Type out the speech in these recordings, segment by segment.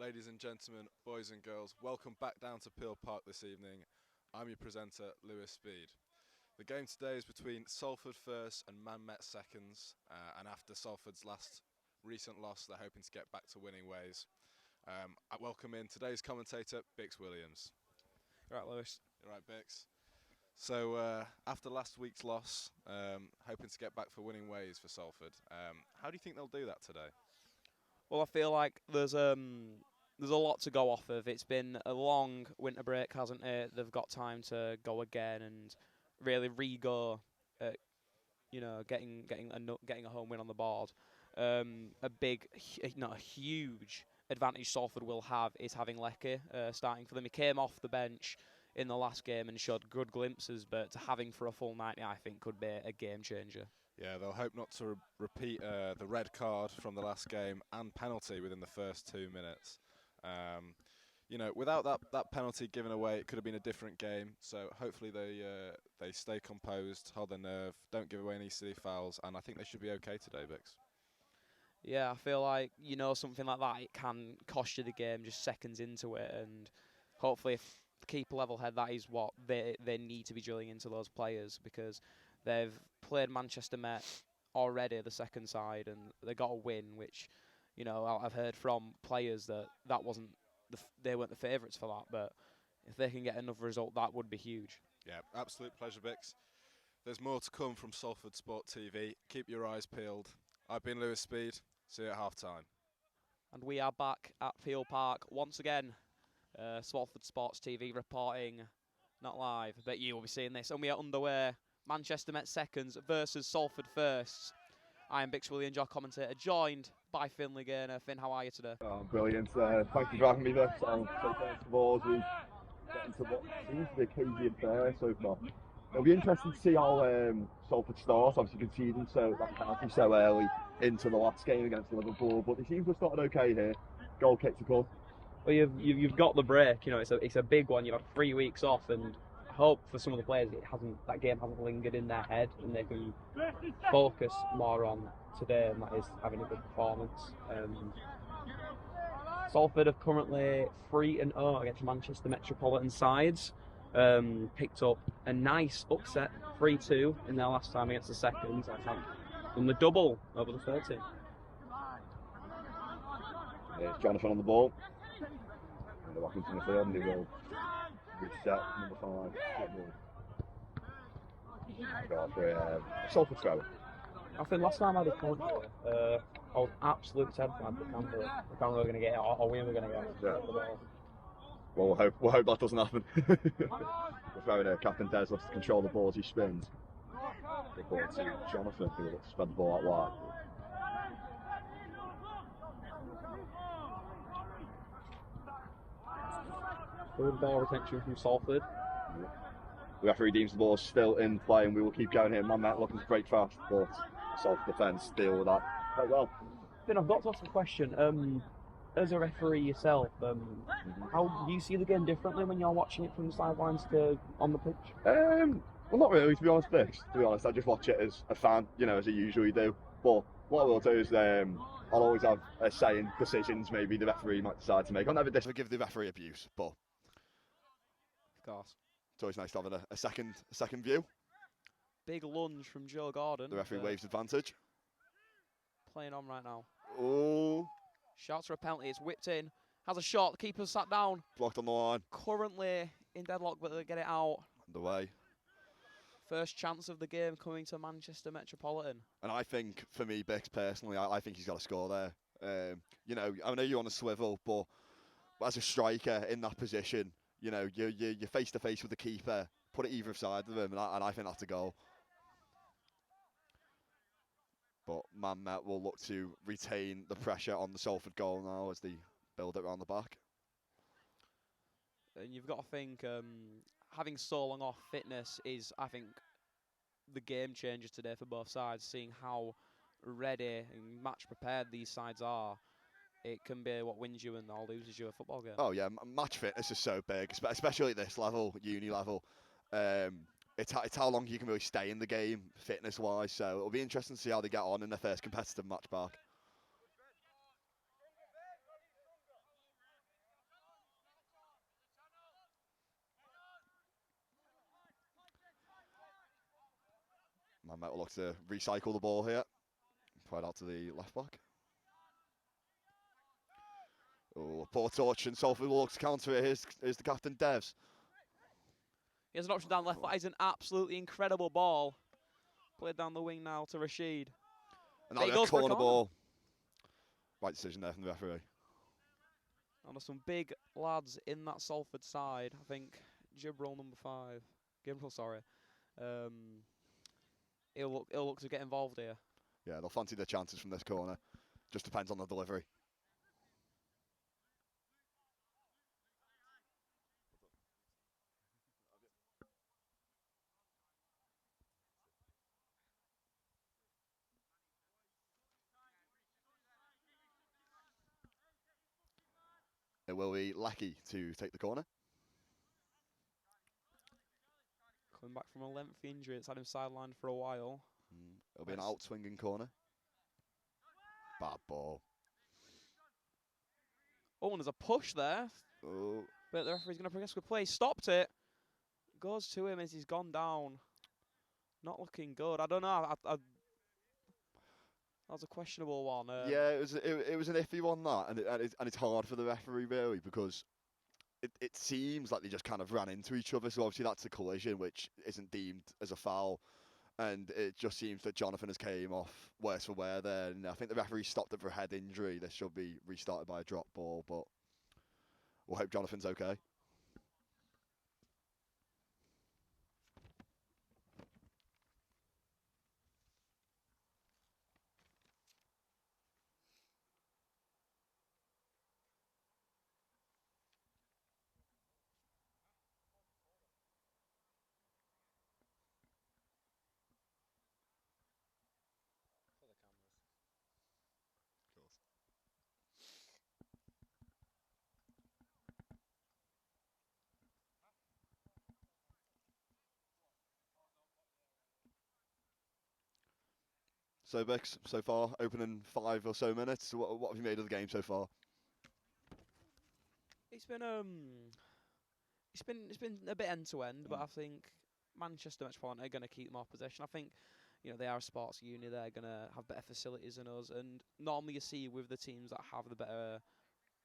Ladies and gentlemen, boys and girls, welcome back down to Peel Park this evening. I'm your presenter, Lewis Speed. The game today is between Salford 1st's and Man Met 2nd's, and after Salford's last recent loss, they're hoping to get back to winning ways. I welcome in today's commentator, Bix Williams. You right, Lewis? You right, Bix? So after last week's loss, hoping to get back for winning ways for Salford. How do you think they'll do that today? Well, I feel like there's a lot to go off of. It's been a long winter break, hasn't it? They've got time to go again and really re-go at, getting a home win on the board. A huge advantage Salford will have is having Leckie starting for them. He came off the bench in the last game and showed good glimpses, but to have him for a full 90, I think, could be a game changer. Yeah, they'll hope not to repeat the red card from the last game and penalty within the first 2 minutes. Without that penalty given away, it could have been a different game. So hopefully they stay composed, hold their nerve, don't give away any silly fouls, and I think they should be okay today, Bix. Yeah, I feel like, something like that, it can cost you the game just seconds into it, and hopefully if keep a level head, that is what they need to be drilling into those players, because they've played Manchester Met already, the second side, and they got a win, which, I've heard from players that wasn't they weren't the favourites for that, but if they can get another result, that would be huge. Yeah, absolute pleasure, Bix. There's more to come from Salford Sport TV. Keep your eyes peeled. I've been Lewis Speed. See you at half-time. And we are back at Peel Park once again. Salford Sports TV reporting, not live, but you will be seeing this. And we are underway. Manchester Met 2nd's versus Salford 1st's. I am Bix Williams, your commentator, joined by Finley Gaynor. Finn, how are you today? Oh, brilliant. Thank you for having me there. So first of all, we get into what seems to be a cagey affair so far. It'll be interesting to see how Salford start, obviously conceding that penalty so early into the last game against Liverpool, but they seem to have started okay here. Goal kick to come. Well, you've got the break. It's a big one. You've had 3 weeks off, and I hope for some of the players that game hasn't lingered in their head, and they can focus more on today, and that is having a good performance. Salford are currently 3-0 against Manchester Metropolitan sides. Picked up a nice upset, 3-2 in their last time against the 2nd's. And the double over the 30. There's Jonathan on the ball. And they're back into the field, and they will reset number 5. Got for a Salford throw. I think last time I did comment I was absolutely terrified that Canberra were going to get it, or we were going to get it. Yeah. Well, we'll hope that doesn't happen. We're throwing a Commentators looks to control the ball as he spins. The ball to Jonathan, who looks to spread the ball out wide. Good ball retention from Salford. The referee deems the ball still in play, and we will keep going here. Man Met looking to break fast, but Salford defence deal with that quite well. Finn, I've got to ask a question. As a referee yourself, how do you see the game differently when you're watching it from the sidelines to on the pitch? Well, not really, to be honest, Bix. To be honest, I just watch it as a fan, as I usually do. But what I will do is I'll always have a say in decisions maybe the referee might decide to make. I'll never give the referee abuse, but Of course. it's always nice to have a second view. Big lunge from Joe Gordon. The referee waves advantage. Playing on right now. Oh. Shouts for a penalty. It's whipped in. Has a shot. The keeper's sat down. Blocked on the line. Currently in deadlock, but they get it out. Underway. First chance of the game coming to Manchester Metropolitan. And I think, for me, Bix, personally, I think he's got to score there. I know you're on a swivel, but as a striker in that position, you're face to face with the keeper. Put it either side of him, and I think that's a goal. But Man Met will look to retain the pressure on the Salford goal now as they build it around the back. And you've got to think, having so long off fitness is, I think, the game changer today for both sides. Seeing how ready and match prepared these sides are, it can be what wins you and or loses you a football game. Oh yeah, match fitness is so big, especially at this level, uni level. It's how long you can really stay in the game, fitness-wise. So it'll be interesting to see how they get on in their first competitive match back. Met will look to recycle the ball here. Play it out to the left back. Oh, poor touch, and Salford will look to counter it. Here's the captain, Devs. He has an option down left. That is an absolutely incredible ball. Played down the wing now to Rashid. And that'll be a corner ball. Right decision there from the referee. And there's some big lads in that Salford side. I think Gibril number 5. Gibril, sorry. He'll look to get involved here. Yeah, they'll fancy their chances from this corner. Just depends on the delivery. It will be Lecky to take the corner. Coming back from a lengthy injury, it's had him sidelined for a while. It'll be an out-swinging corner. Bad ball. Oh, and there's a push there. Oh. But the referee's going to progress with play. Stopped it. Goes to him as he's gone down. Not looking good. I don't know. That was a questionable one. Yeah, it was an iffy one, that, and it's hard for the referee really, because it seems like they just kind of ran into each other. So obviously that's a collision which isn't deemed as a foul, and it just seems that Jonathan has came off worse for wear there. And I think the referee stopped it for a head injury. This should be restarted by a drop ball, but we'll hope Jonathan's okay. So Bix, so far, opening 5 or so minutes. What have you made of the game so far? It's been a bit end to end, but I think Manchester Metropolitan are going to keep more possession. I think, they are a sports uni. They're going to have better facilities than us, and normally you see with the teams that have the better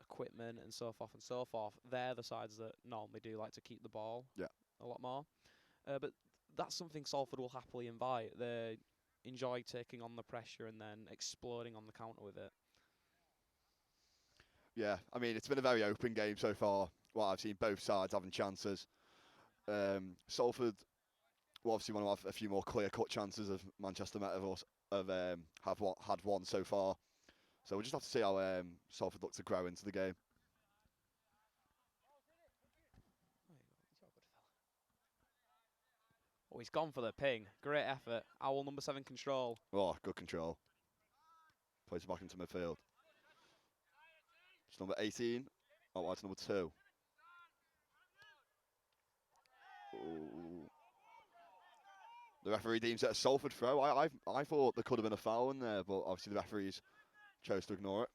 equipment and so forth, they're the sides that normally do like to keep the ball a lot more. But that's something Salford will happily invite. They enjoy taking on the pressure and then exploding on the counter with it. Yeah, I mean, it's been a very open game so far. Well, I've seen both sides having chances. Salford will obviously want to have a few more clear-cut chances of Manchester Met have had one so far. So we'll just have to see how Salford look to grow into the game. Oh, he's gone for the ping. Great effort. Owl number 7 control. Oh, good control. Plays it back into midfield. It's number 18. Oh, it's number 2. Ooh. The referee deems it a Salford throw. I thought there could have been a foul in there, but obviously the referees chose to ignore it.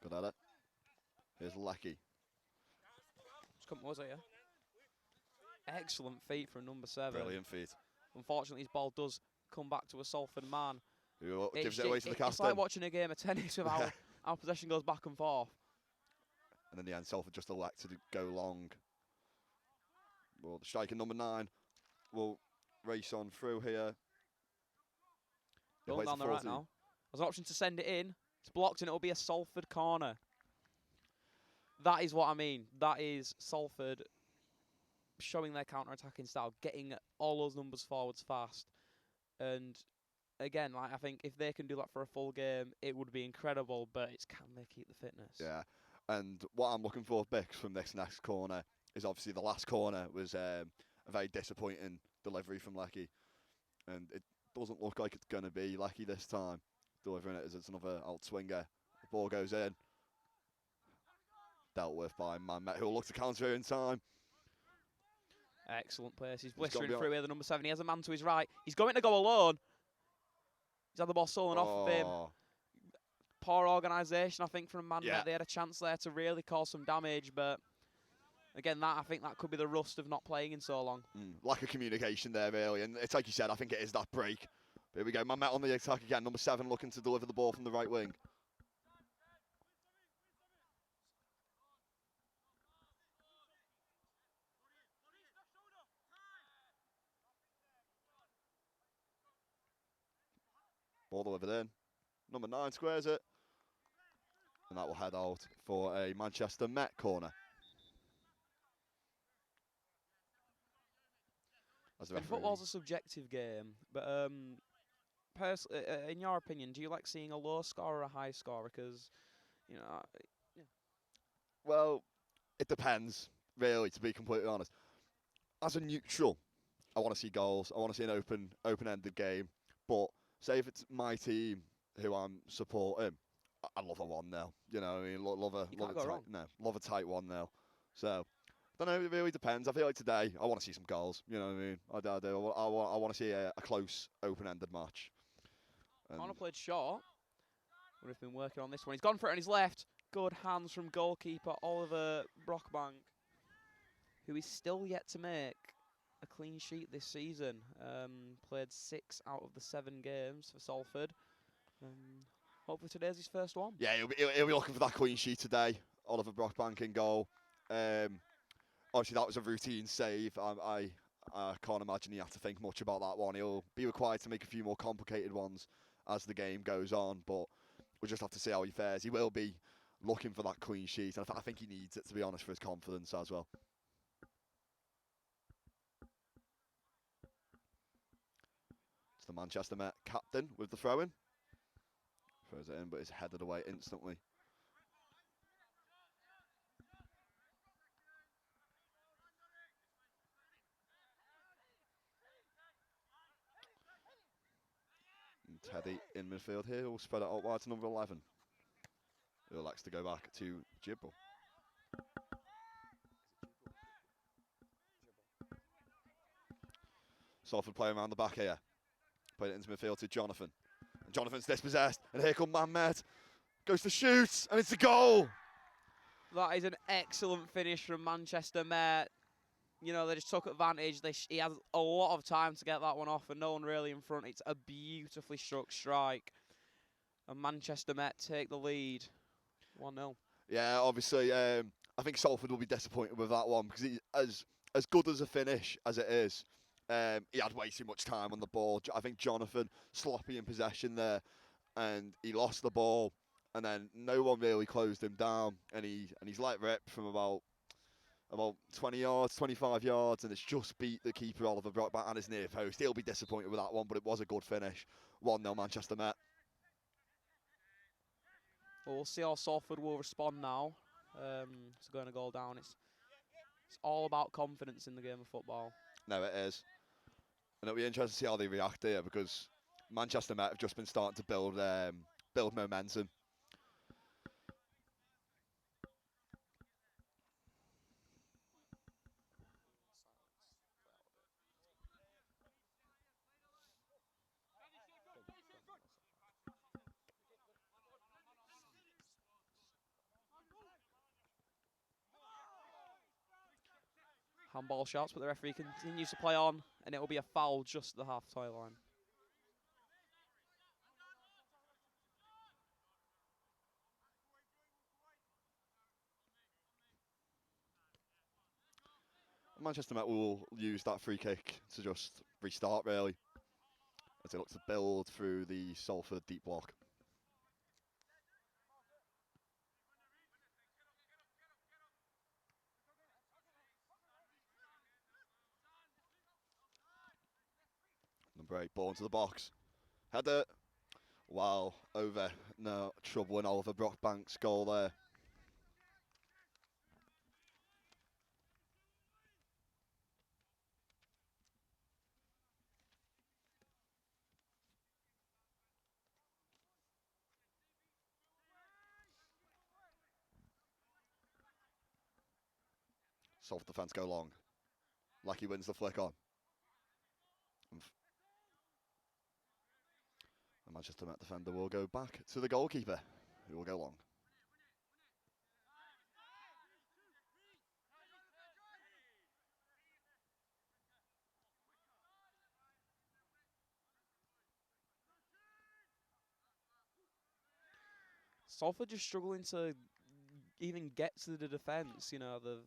Good at it. Here's Lecky. Was it, yeah? Excellent feet from number 7. Brilliant feet. Unfortunately, his ball does come back to a Salford man. Who gives it away to the captain. It's like watching a game of tennis with our possession goes back and forth. And in the end, Salford just elected to go long. Well, the striker number 9 will race on through here. Going down the right now. There's an option to send it in. It's blocked and it'll be a Salford corner. That is what I mean. That is Salford showing their counter-attacking style, getting all those numbers forwards fast. And again, I think if they can do that for a full game, it would be incredible, but it's can they keep the fitness? Yeah, and what I'm looking for, Bix, from this next corner is obviously the last corner was a very disappointing delivery from Lecky. And it doesn't look like it's going to be Lecky this time, delivering it as it's another out-swinger. The ball goes in. Dealt with by Manmet, who will look to counter in time. Excellent place. He's blistering through here, the number 7. He has a man to his right. He's going to go alone. He's had the ball stolen off of him. poor organisation, I think, from Man Yeah. Met. They had a chance there to really cause some damage, but again, I think that could be the rust of not playing in so long. Lack of communication there, really. And it's like you said, I think it is that break. Here we go. Man Met on the attack again. Number 7 looking to deliver the ball from the right wing. Ball delivered in. Number 9 squares it. And that will head out for a Manchester Met corner. As the And referee. football's a subjective game, but in your opinion, do you like seeing a low score or a high score? Because, you know, Well, it depends, really, to be completely honest. As a neutral, I want to see goals. I want to see an open-ended game. But say if it's my team who I'm supporting, I love a 1-0. You know, I mean, love a tight 1-0. So, I don't know. It really depends. I feel like today I want to see some goals. You know what I mean? I do. I want to see a close, open-ended match. Connor played short. Would have been working on this one. He's gone for it on his left. Good hands from goalkeeper Oliver Brockbank, who is still yet to make a clean sheet this season. Played 6 out of the 7 games for Salford. Hopefully today's his first one. Yeah, he'll be looking for that clean sheet today. Oliver Brockbank in goal. Obviously, that was a routine save. I can't imagine he had to think much about that one. He'll be required to make a few more complicated ones as the game goes on, but we'll just have to see how he fares. He will be looking for that clean sheet, and I think he needs it, to be honest, for his confidence as well. It's the Manchester Met captain with the throw-in. Throws it in, but it's headed away instantly. And Teddy in midfield here will spread it out wide to number 11, who elects to go back to Gibble. Salford playing around the back here. Played it into midfield to Jonathan. And Jonathan's dispossessed, and here come Man Met. Goes to shoot, and it's a goal! That is an excellent finish from Manchester Met. You know, they just took advantage. He had a lot of time to get that one off, and no one really in front. It's a beautifully struck strike. And Manchester Met take the lead, 1-0. Yeah, obviously, I think Salford will be disappointed with that one, because as good as a finish as it is, he had way too much time on the ball. I think Jonathan, sloppy in possession there, and he lost the ball, and then no one really closed him down, and he's let rip from about 20 yards, 25 yards, and it's just beat the keeper Oliver Brockbank and his near post. He'll be disappointed with that one, but it was a good finish. 1-0 Manchester Met. Well, we'll see how Salford will respond now. It's going to go down. It's all about confidence in the game of football. No, it is. And it'll be interesting to see how they react here, because Manchester Met have just been starting to build momentum. Handball shots, but the referee continues to play on, and it will be a foul just at the half-tie line. Manchester Met will use that free kick to just restart, really, as they look to build through the Salford deep block. Number 8, ball into the box. Header. Wow, over. No trouble in Oliver Brockbank's goal there. Salford defence go long. Lackey wins the flick on. The Manchester Met defender will go back to the goalkeeper. who will go long. Salford just struggling to even get to the defence. You know, the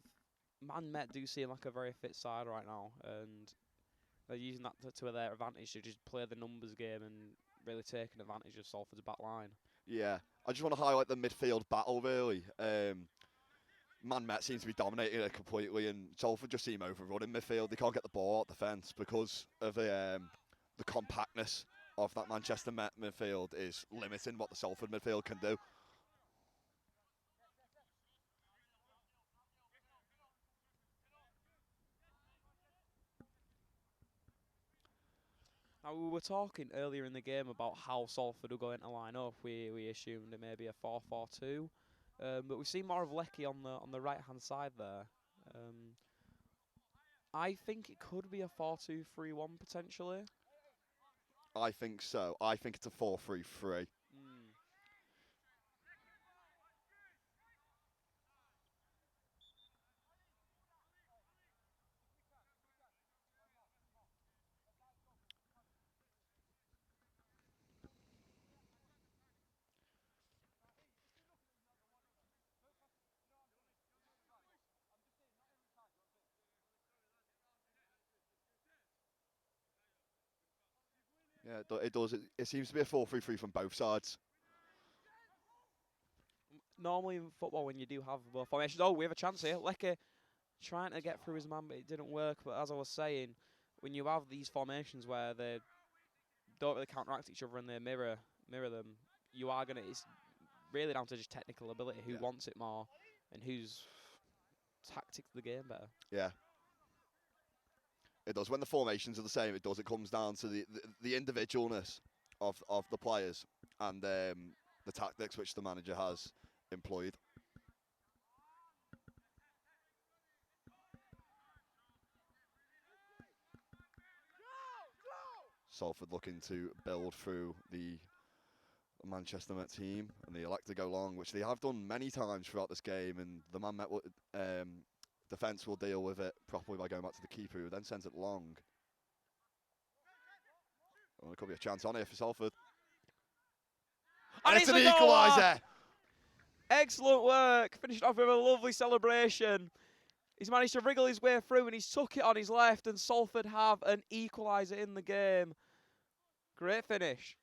Man Met do seem like a very fit side right now, and they're using that to their advantage to just play the numbers game and really taking advantage of Salford's back line. Yeah, I just want to highlight the midfield battle, really. Man Met seems to be dominating it completely, and Salford just seem overrun in midfield. They can't get the ball out the fence because of the compactness of that Manchester Met midfield is limiting what the Salford midfield can do. Now, we were talking earlier in the game about how Salford are going to line up. We assumed it may be a 4-4-2, but we see more of Lecky on the right hand side there. I think it could be a 4-2-3-1 potentially. I think so. I think it's a 4-3-3. Yeah, it does. It seems to be a 4-3-3 from both sides. Normally in football, when you do have both formations, we have a chance here. Lecky trying to get through his man, but it didn't work. But as I was saying, when you have these formations where they don't really counteract each other and they mirror them, you are gonna. It's really down to just technical ability, who wants it more, and whose tactics the game better. Yeah. It does. When the formations are the same, it does. It comes down to the individualness of the players and the tactics which the manager has employed. Salford looking to build through the Manchester Met team, and they elect to go long, which they have done many times throughout this game, and the Man Met defence will deal with it properly by going back to the keeper, who then sends it long. Oh, there could be a chance on here for Salford. And it's an equaliser! Excellent work. Finished off with a lovely celebration. He's managed to wriggle his way through and he's took it on his left, and Salford have an equaliser in the game. Great finish.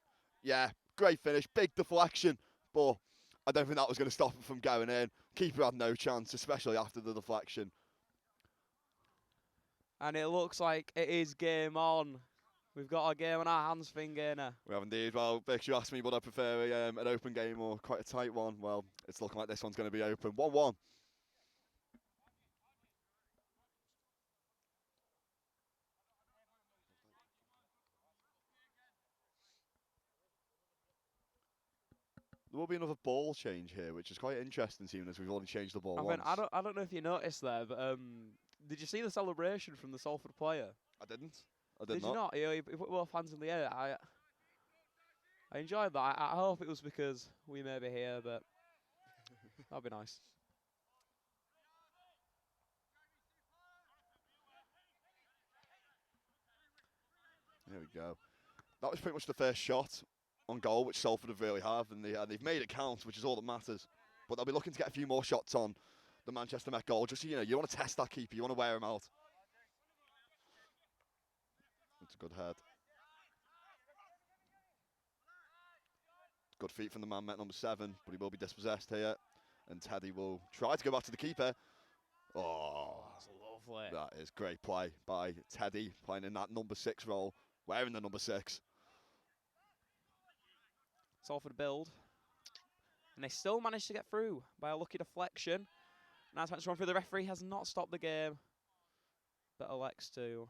Yeah, great finish. Big deflection, but I don't think that was going to stop him from going in. Keeper had no chance, especially after the deflection. And it looks like it is game on. We've got a game on our hands, Finn Gaynor. We have indeed. Well, Vic, you asked me would I prefer an open game or quite a tight one. Well, it's looking like this one's going to be open. 1-1. There will be another ball change here, which is quite interesting, seeing as we've only changed the ball once. I don't know if you noticed there, but did you see the celebration from the Salford player? I didn't. Did you not? He put both hands in the air. I enjoyed that. I hope it was because we may be here, but that'd be nice. There we go. That was pretty much the first shot on goal, which Salford have really have, and they've made it count, which is all that matters. But they'll be looking to get a few more shots on the Manchester Met goal. Just, you want to test that keeper. You want to wear him out. It's a good head. Good feet from the man Met number 7, but he will be dispossessed here. And Teddy will try to go back to the keeper. Oh, that's lovely. That is great play by Teddy, playing in that number 6 role, wearing the number 6. Salford build. And they still managed to get through by a lucky deflection. Now it's meant to run through. The referee has not stopped the game, but elects to.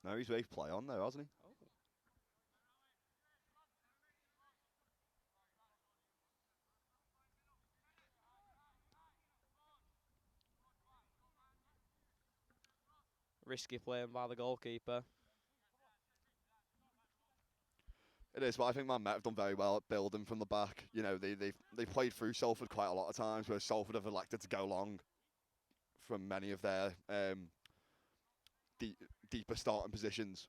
No, he's ready to play on there, hasn't he? Oh. Risky playing by the goalkeeper. It is, but I think Man Met have done very well at building from the back. You know, they've played through Salford quite a lot of times, where Salford have elected to go long from many of their deeper starting positions.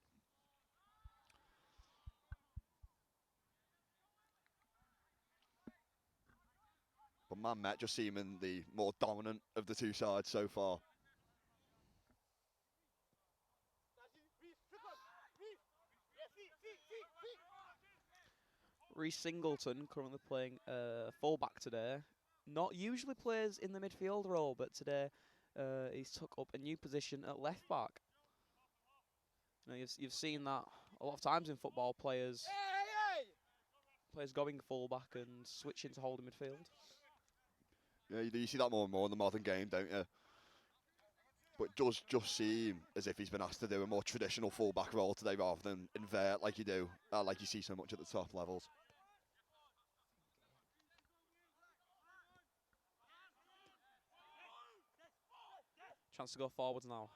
But Man Met just seeming the more dominant of the two sides so far. Reece Singleton currently playing fullback today. Not usually plays in the midfield role, but today he's took up a new position at left back. You know, you've seen that a lot of times in football. Players going fullback and switching to holding midfield. Yeah, you see that more and more in the modern game, don't you? But it does just seem as if he's been asked to do a more traditional fullback role today rather than invert like you see so much at the top levels. Chance to go forwards now.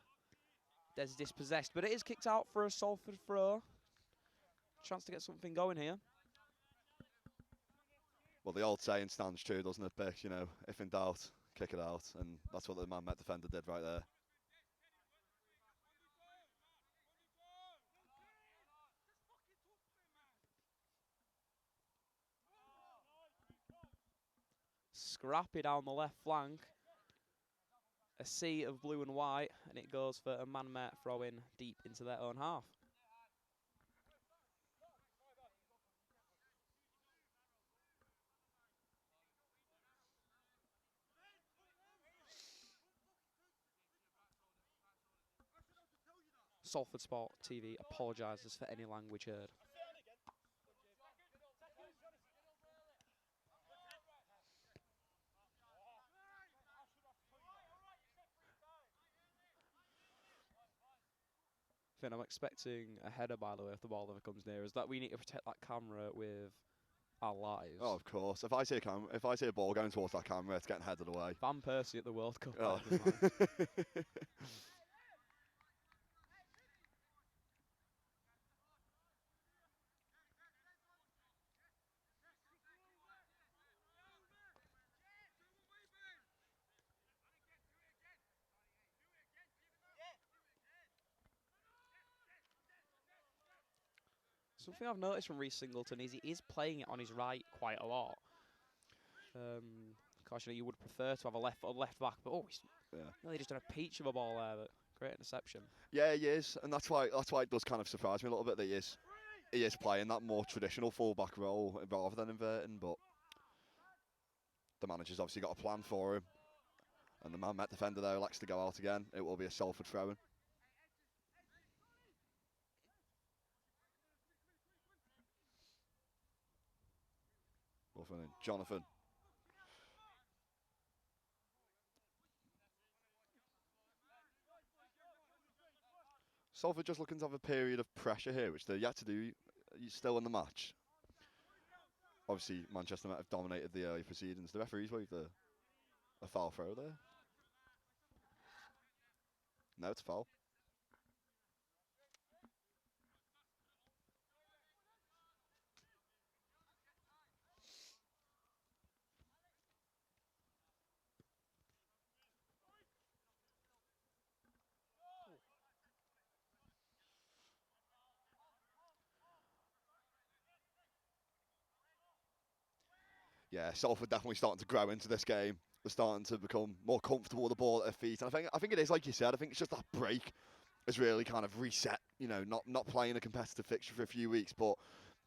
Des dispossessed, but it is kicked out for a Salford throw. Chance to get something going here. Well, the old saying stands true, doesn't it, Bick? You know, if in doubt, kick it out. And that's what the Man Met defender did right there. Scrappy down the left flank. A sea of blue and white, and it goes for a Man Met throw in deep into their own half. Salford Sport TV apologises for any language heard. Finn, I'm expecting a header, by the way, if the ball ever comes near us. That we need to protect that camera with our lives. Oh, of course. If I see a ball going towards that camera, it's getting headed away. Van Persie at the World Cup. Oh. Something I've noticed from Reece Singleton is he is playing it on his right quite a lot. Gosh, you would prefer to have a left back, but he's really just done a peach of a ball there. But great interception. Yeah, he is, and that's why it does kind of surprise me a little bit that he is playing that more traditional fullback role rather than inverting. But the manager's obviously got a plan for him, and the Man Met defender there likes to go out again. It will be a Salford throw-in. Jonathan. Salford just looking to have a period of pressure here, which they're yet to do. Still in the match. Obviously, Manchester United have dominated the early proceedings. The referee's waved a foul throw there. No, it's a foul. Yeah, Salford definitely starting to grow into this game. They're starting to become more comfortable with the ball at their feet. And I think it is, like you said, I think it's just that break has really kind of reset, you know, not playing a competitive fixture for a few weeks, but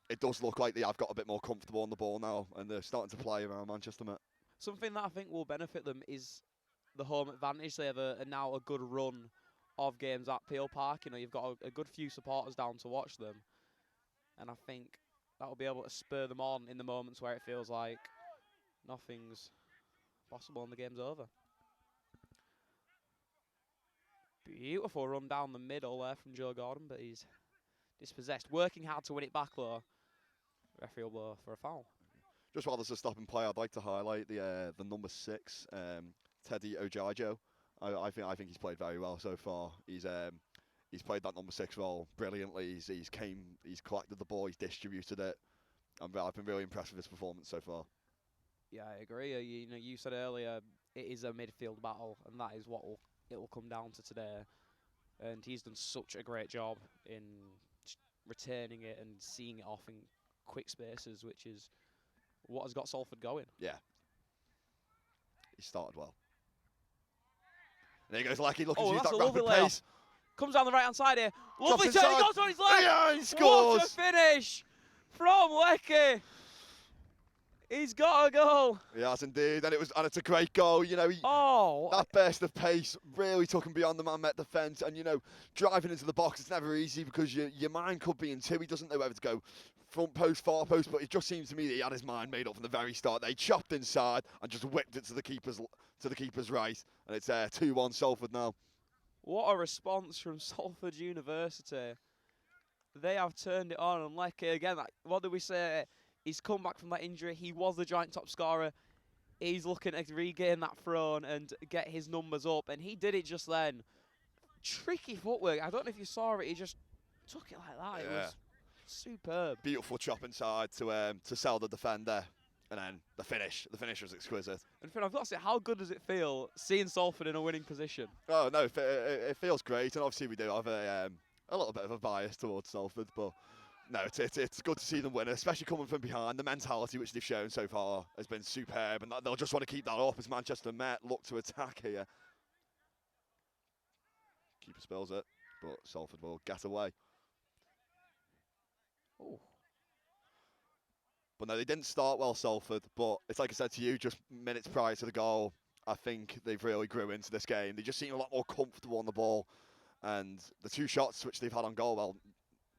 it does look like they have got a bit more comfortable on the ball now, and they're starting to play around Manchester Met. Something that I think will benefit them is the home advantage. They have now a good run of games at Peel Park. You know, you've got a good few supporters down to watch them, and I think that will be able to spur them on in the moments where it feels like nothing's possible and the game's over. Beautiful run down the middle there from Joe Gordon, but he's dispossessed. Working hard to win it back though. Referee will blow for a foul. Just while there's a stop and play, I'd like to highlight the number 6, Teddy Ojajo. I think he's played very well so far. He's he's played that number 6 role brilliantly. He's collected the ball, he's distributed it. I've been really impressed with his performance so far. Yeah, I agree. You said earlier it is a midfield battle, and that is what it will come down to today. And he's done such a great job in returning it and seeing it off in quick spaces, which is what has got Salford going. Yeah. He started well. And there he goes, Lecky, looking to use that's that a lovely rapid pace. Comes down the right-hand side here. Lovely Drops turn, he inside. goes on his leg. Yeah, he scores. What a finish from Lecky. He's got a goal. He has indeed, and it's a great goal. You know, that burst of pace really took him beyond the man met defence. And you know, driving into the box is never easy because your mind could be in two. He doesn't know whether to go front post, far post, but it just seems to me that he had his mind made up from the very start. They chopped inside and just whipped it to the keeper's right, and it's 2-1 Salford now. What a response from Salford University. They have turned it on, and Lecky again. What did we say? He's come back from that injury. He was the joint top scorer. He's looking to regain that throne and get his numbers up. And he did it just then. Tricky footwork. I don't know if you saw it. He just took it like that. Yeah. It was superb. Beautiful chop inside to sell the defender. And then the finish. The finish was exquisite. And Finn, I've got to say, how good does it feel seeing Salford in a winning position? Oh, no, it feels great. And obviously we do have a little bit of a bias towards Salford, but no, it's good to see them win, especially coming from behind. The mentality which they've shown so far has been superb, and they'll just want to keep that up as Manchester Met look to attack here. Keeper spills it, but Salford will get away. Oh. But no, they didn't start well, Salford, but it's like I said to you just minutes prior to the goal, I think they've really grew into this game. They just seem a lot more comfortable on the ball, and the 2 shots which they've had on goal, well,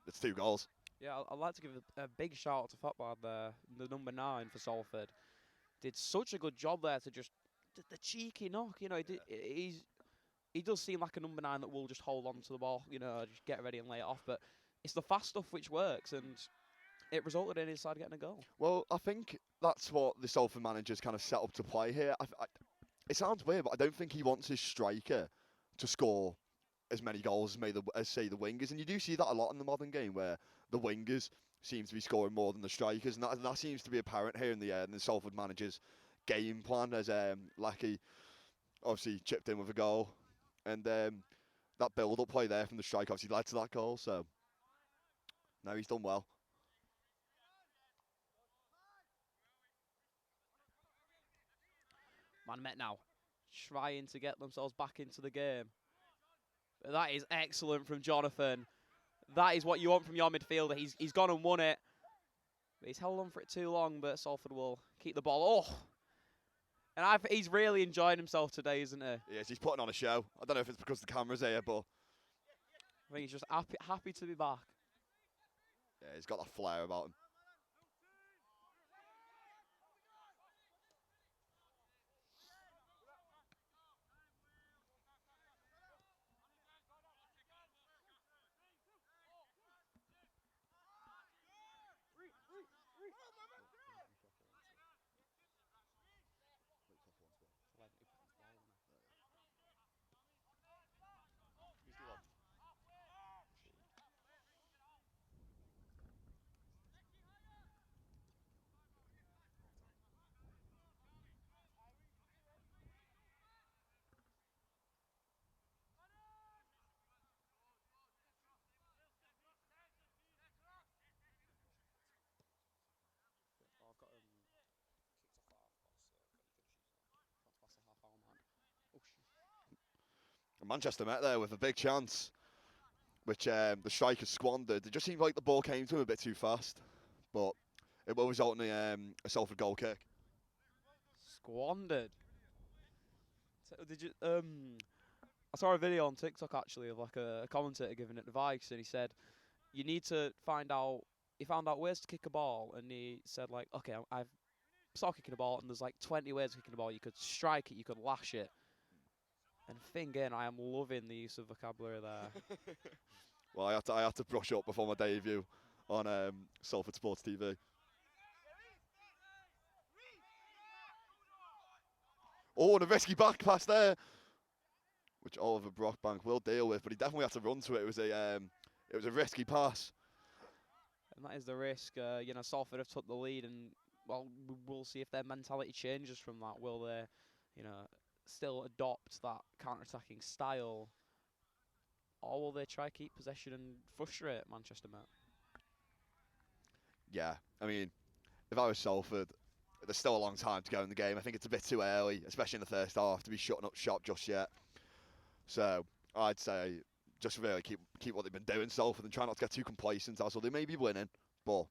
it's 2 goals. Yeah, I'd like to give a big shout out to Fatbad there, the number 9 for Salford. Did such a good job there to just the cheeky knock. You know, he does seem like a number 9 that will just hold on to the ball, you know, just get ready and lay it off. But it's the fast stuff which works, and it resulted in his side getting a goal. Well, I think that's what the Salford manager's kind of set up to play here. It sounds weird, but I don't think he wants his striker to score as many goals as say the wingers, and you do see that a lot in the modern game where the wingers seem to be scoring more than the strikers, and that seems to be apparent here in the Salford manager's game plan, as Lecky obviously chipped in with a goal, and that build-up play there from the strike obviously led to that goal, so no, he's done well. Man Met now trying to get themselves back into the game. That is excellent from Jonathan. That is what you want from your midfielder. He's gone and won it. But he's held on for it too long, but Salford will keep the ball. Oh! And he's really enjoying himself today, isn't he? Yes, he's putting on a show. I don't know if it's because the camera's here, but I think he's just happy to be back. yeah, he's got that flair about him. Manchester Met there with a big chance, which the striker squandered. It just seemed like the ball came to him a bit too fast, but it will result in a Salford goal kick. Squandered. So did you? I saw a video on TikTok actually of like a commentator giving advice, and he said you need to find out. He found out ways to kick a ball, and he said like, okay, I've started kicking a ball, and there's like 20 ways of kicking a ball. You could strike it, you could lash it. And Fingen, I am loving the use of vocabulary there. Well, I had to brush up before my debut on Salford Sports TV. Oh, and a risky back pass there. which Oliver Brockbank will deal with, but he definitely had to run to it. It was a risky pass. And that is the risk. Salford have took the lead, and well, we'll see if their mentality changes from that. Will they, still adopt that counter-attacking style, or will they try keep possession and frustrate Manchester, Met? Yeah, I mean, if I was Salford, there's still a long time to go in the game. I think it's a bit too early, especially in the first half, to be shutting up shop just yet. So I'd say just really keep what they've been doing, Salford, and try not to get too complacent. Also, they may be winning, but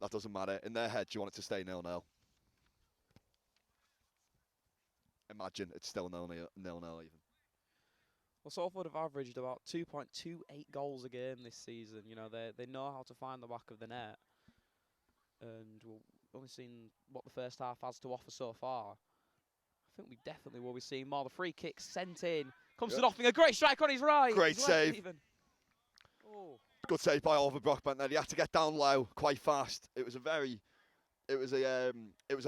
that doesn't matter. In their head, you want it to stay 0-0. Imagine it's still 0-0 even. Well, Salford have averaged about 2.28 goals a game this season. They know how to find the back of the net, and we've only seen what the first half has to offer so far. I think we definitely will be seeing more. The free kick sent in. Comes to nothing. A great strike on his right. Great save. Oh. Good save by Oliver Brockbank there. He had to get down low quite fast. It was a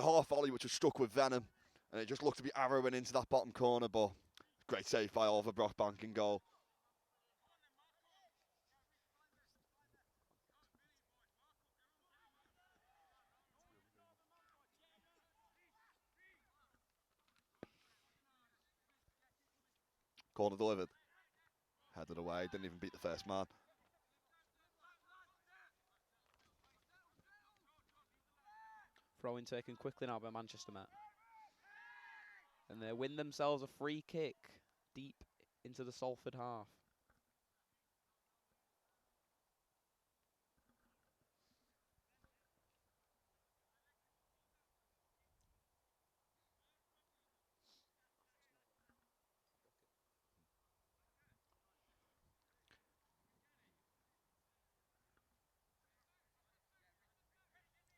half volley which was struck with venom, and it just looked to be arrowing into that bottom corner, but great save by Oliver Brockbank in goal. Corner delivered. Headed away, didn't even beat the first man. Throw-in taken quickly now by Manchester Met. And they win themselves a free kick deep into the Salford half.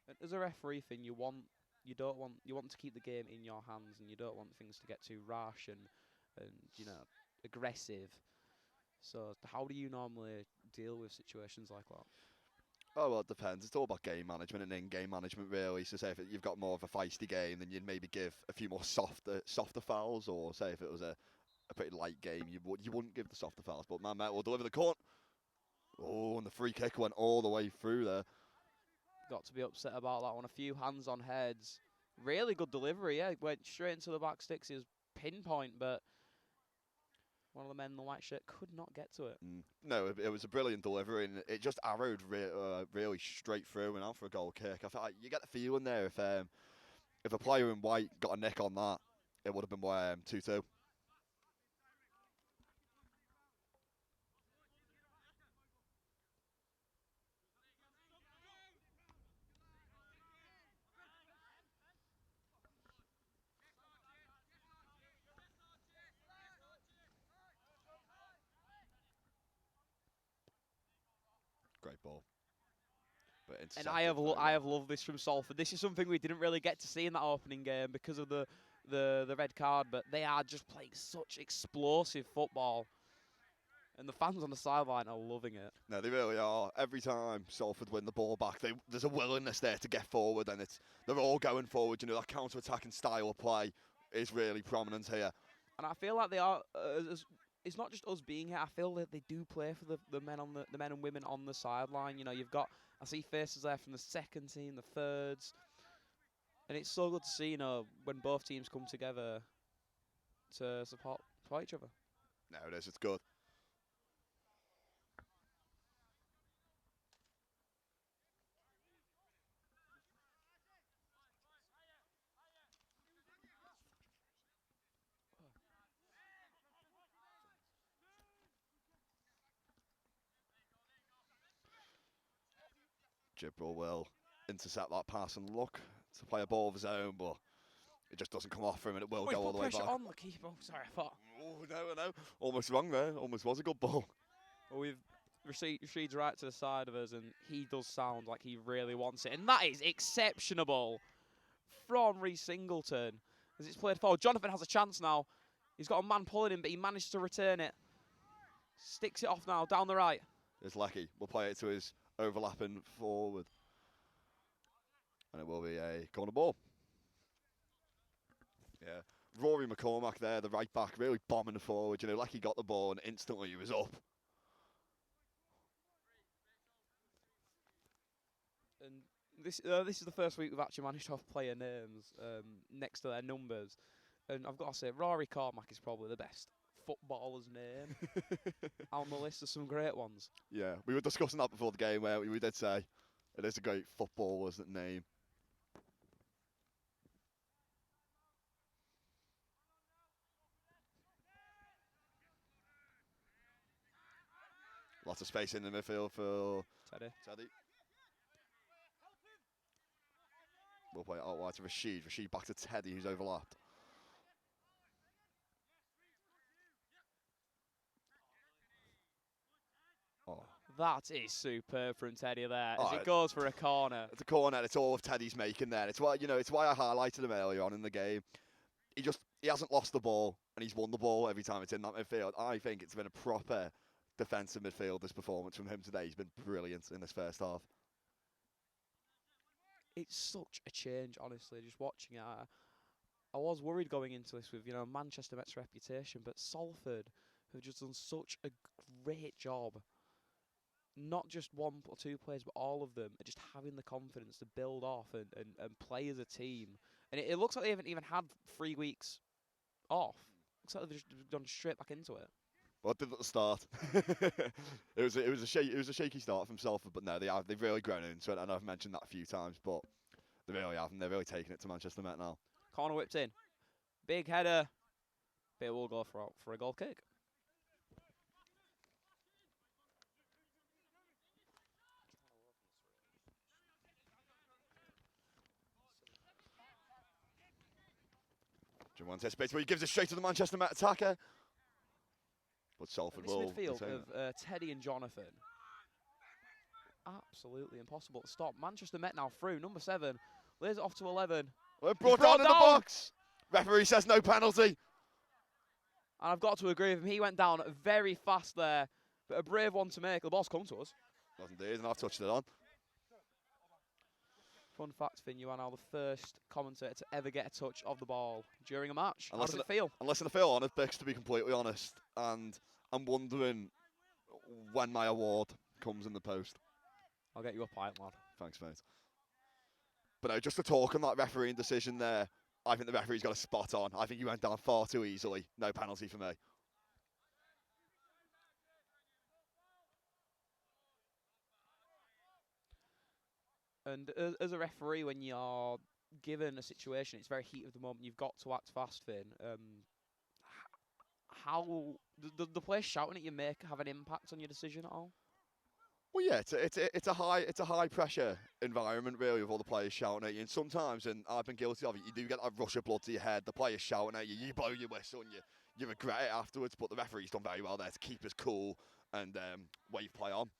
And as a referee thing, you want to keep the game in your hands, and you don't want things to get too rash and aggressive. So how do you normally deal with situations like that? Oh, well, it depends. It's all about game management and in-game management, really. So, say if you've got more of a feisty game, then you'd maybe give a few more softer fouls, or say if it was a pretty light game, you wouldn't give the softer fouls. But Man Met will deliver the corner. Oh, and the free kick went all the way through there. Got to be upset about that one. A few hands on heads. Really good delivery, yeah. Went straight into the back sticks. He was pinpoint, but one of the men in the white shirt could not get to it. No, it was a brilliant delivery, and it just arrowed really straight through and out for a goal kick. I felt like you get the feeling there if a player in white got a nick on that, it would have been 2-2. Great ball. And I have loved this from Salford. This is something we didn't really get to see in that opening game because of the red card, but they are just playing such explosive football. And the fans on the sideline are loving it. No, they really are. Every time Salford win the ball back, there's a willingness there to get forward, and they're all going forward. That counter-attacking style of play is really prominent here. And I feel like they are. It's not just us being here. I feel that they do play for the men and women on the sideline. I see faces there from the second team, the thirds, and it's so good to see. When both teams come together to support each other. No, it is. It's good. Gibral will intercept that pass and look to play a ball of his own, but it just doesn't come off for him, and it will go all the way back. On the keeper. Sorry, I thought. Oh, no. Almost wrong there. Almost was a good ball. Well, Rashid's right to the side of us, and he does sound like he really wants it. And that is exceptional from Reece Singleton as it's played forward. Jonathan has a chance now. He's got a man pulling him, but he managed to return it. Sticks it off now, down the right. It's Lecky. We'll play it to his overlapping forward. And it will be a corner ball. Yeah. Rory McCormack there, the right back, really bombing forward. You know, like he got the ball and instantly he was up. And this is the first week we've actually managed to have player names next to their numbers. And I've got to say, Rory Cormack is probably the best footballer's name on the list of some great ones. Yeah, we were discussing that before the game where we did say it is a great footballer's name. Lots of space in the midfield for Teddy. We'll play it out wide to Rashid. Rashid back to Teddy, who's overlapped. Oh. That is superb from Teddy there, as Oh, it goes for a corner. It's a corner. It's all of Teddy's making there. It's why It's why I highlighted him earlier on in the game. He hasn't lost the ball and he's won the ball every time it's in that midfield. I think it's been a proper defensive midfield, this performance from him today. He's been brilliant in this first half. It's such a change, honestly, just watching it. I was worried going into this with, Manchester Met's reputation, but Salford have just done such a great job. Not just one or two players, but all of them are just having the confidence to build off and play as a team. And it looks like they haven't even had 3 weeks off. Looks like they've just gone straight back into it. Well, it did at the start. it was a shaky start from Salford, but no, they've really grown into it, and I've mentioned that a few times, but they really have, and they're really taking it to Manchester Met now. Corner whipped in, big header, but it will go for a goal kick. Jim anticipates, but he gives it straight to the Manchester Met attacker. But Salford will. This midfield of Teddy and Jonathan, absolutely impossible to stop. Manchester Met now through. Number 7 lays it off to 11. Well, brought down in the box. Referee says no penalty. And I've got to agree with him. He went down very fast there, but a brave one to make. The ball's come to us. Doesn't do, and I've touched it on. Fun fact, Finn, you are now the first commentator to ever get a touch of the ball during a match. How does it feel? I'm listening to Phil on it, Bix, to be completely honest, and I'm wondering when my award comes in the post. I'll get you a pint, lad. Thanks, mate. But no, just to talk on that refereeing decision there, I think the referee's got a spot on. I think he went down far too easily. No penalty for me. And as a referee, when you're given a situation, it's very heat of the moment, you've got to act fast, Finn. How the players shouting at you have an impact on your decision at all? Well, yeah, it's a high pressure environment really, with all the players shouting at you. And sometimes, and I've been guilty of it, you do get that rush of blood to your head. The players shouting at you, you blow your whistle, and you regret it afterwards. But the referee's done very well there to keep us cool and wave play on.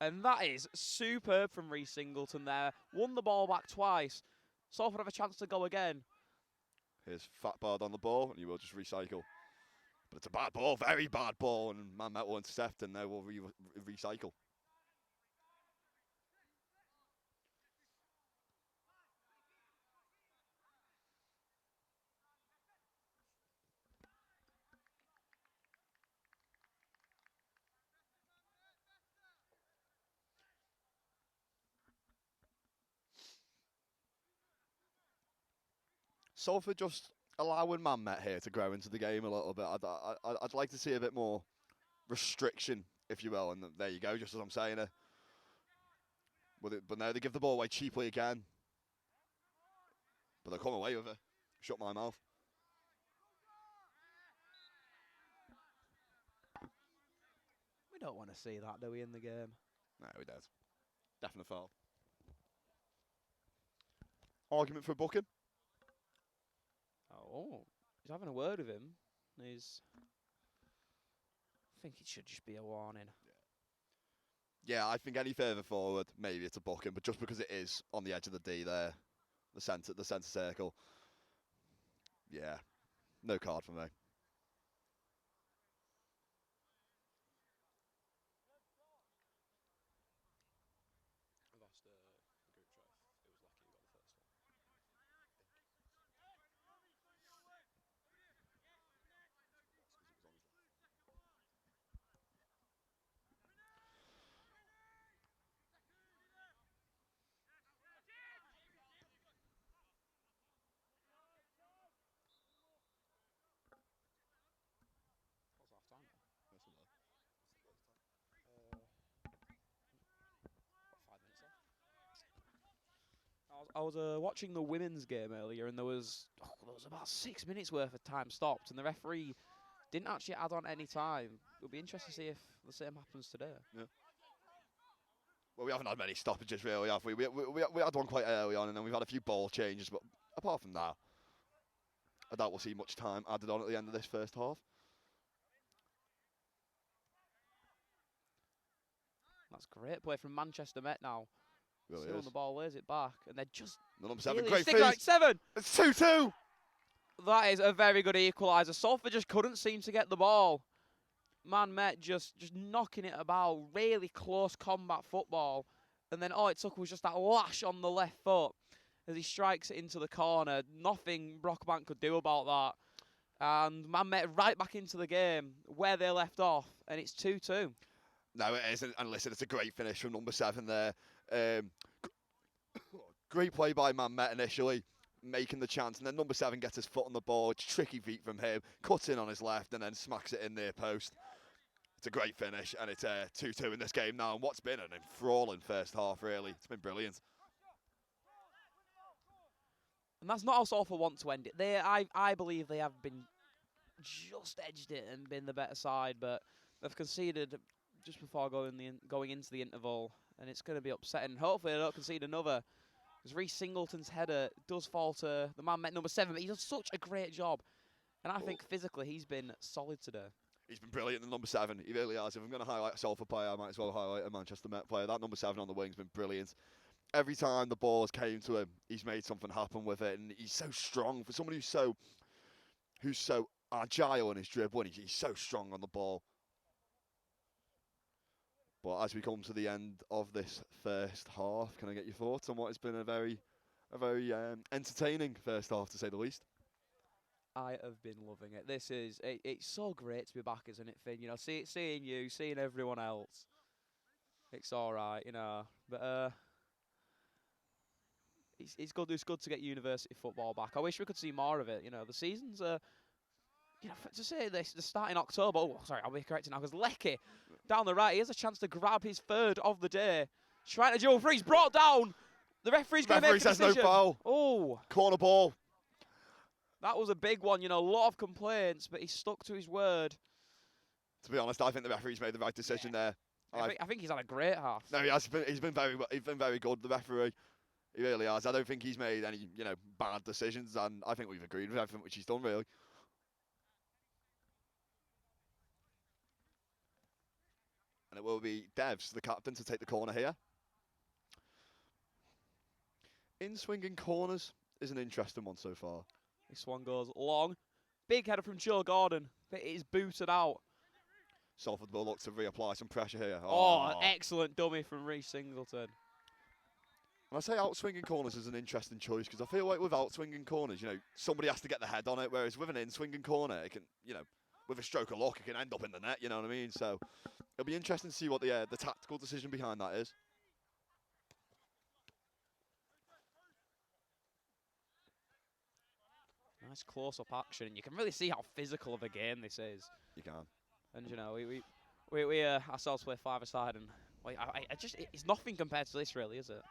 And that is superb from Reece Singleton there. Won the ball back twice. Salford have a chance to go again. Here's Fatbard on the ball, and he will just recycle. But it's a bad ball, very bad ball, and Man Met will intercept, and they will recycle. Salford just allowing Man Met here to grow into the game a little bit. I'd like to see a bit more restriction, if you will, and there you go, just as I'm saying it. But now they give the ball away cheaply again. But they'll come away with it. Shut my mouth. We don't want to see that, do we, in the game? No, we don't. Definite foul. Argument for booking? Oh, he's having a word with him. I think it should just be a warning. Yeah, I think any further forward, maybe it's a booking, but just because it is on the edge of the D there, the centre circle, yeah, no card for me. watching the women's game earlier, and there was about 6 minutes worth of time stopped, and the referee didn't actually add on any time. It'll be interesting to see if the same happens today. Yeah. Well, we haven't had many stoppages really, have we? We had one quite early on, and then we've had a few ball changes. But apart from that, I doubt we'll see much time added on at the end of this first half. That's great play from Manchester Met now. Really Still on is. the ball, lays it back, and they're just The number 7, really great sticking feed. out. 7. It's 2-2. That is a very good equaliser. Salford just couldn't seem to get the ball. Man Met just knocking it about. Really close combat football. And then all it took was just that lash on the left foot as he strikes it into the corner. Nothing Brockbank could do about that. And Man Met right back into the game where they left off. And it's 2-2. No, it isn't. And listen, it's a great finish from number 7 there. Great play by Man Met initially, making the chance. And then number 7 gets his foot on the ball. It's tricky feet from him. Cuts in on his left and then smacks it in near post. It's a great finish. And it's 2-2 in this game now. And what's been an enthralling first half, really. It's been brilliant. And that's not how Salford want to end it. I believe they have been just edged it and been the better side. But they've conceded just before going into the interval, and it's going to be upsetting. Hopefully they don't concede another, because Reece Singleton's header does fall to the Man Met number 7, but he does such a great job, and I think physically he's been solid today. He's been brilliant, the number 7. He really has. If I'm going to highlight a Salford player, I might as well highlight a Manchester Met player. That number 7 on the wing's been brilliant. Every time the ball has came to him, he's made something happen with it, and he's so strong. For someone who's so agile in his dribbling, he's so strong on the ball. But as we come to the end of this first half, can I get your thoughts on what has been a very entertaining first half, to say the least? I have been loving it. It's so great to be back, isn't it, Finn? You know, seeing you, seeing everyone else. It's all right, you know. But it's good. It's good to get university football back. I wish we could see more of it. You know, the seasons are. You know, to say this, the start in October. Oh, sorry, I'll be corrected now, because Lecky down the right, he has a chance to grab his 3rd of the day. Trying to duel free, he's brought down. The referee's going to make a decision. Says no foul. Oh, Corner ball. that was a big one. You know, a lot of complaints, but he stuck to his word. To be honest, I think the referee's made the right decision there. I think he's had a great half. No, he has. He's been very good. The referee, he really has. I don't think he's made any bad decisions, and I think we've agreed with everything which he's done, really. And it will be Devs, the captain, to take the corner here. In-swinging corners is an interesting one so far. This one goes long. Big header from Joe Gordon, but it is booted out. Salford will look to reapply some pressure here. Oh, excellent dummy from Reece Singleton. And I say out-swinging corners is an interesting choice, because I feel like with out-swinging corners, somebody has to get the head on it, whereas with an in-swinging corner, it can, with a stroke of luck, it can end up in the net, you know what I mean? So it'll be interesting to see what the tactical decision behind that is. Nice close-up action. You can really see how physical of a game this is. You can. And you know, we ourselves play 5-a-side, and it's nothing compared to this, really, is it?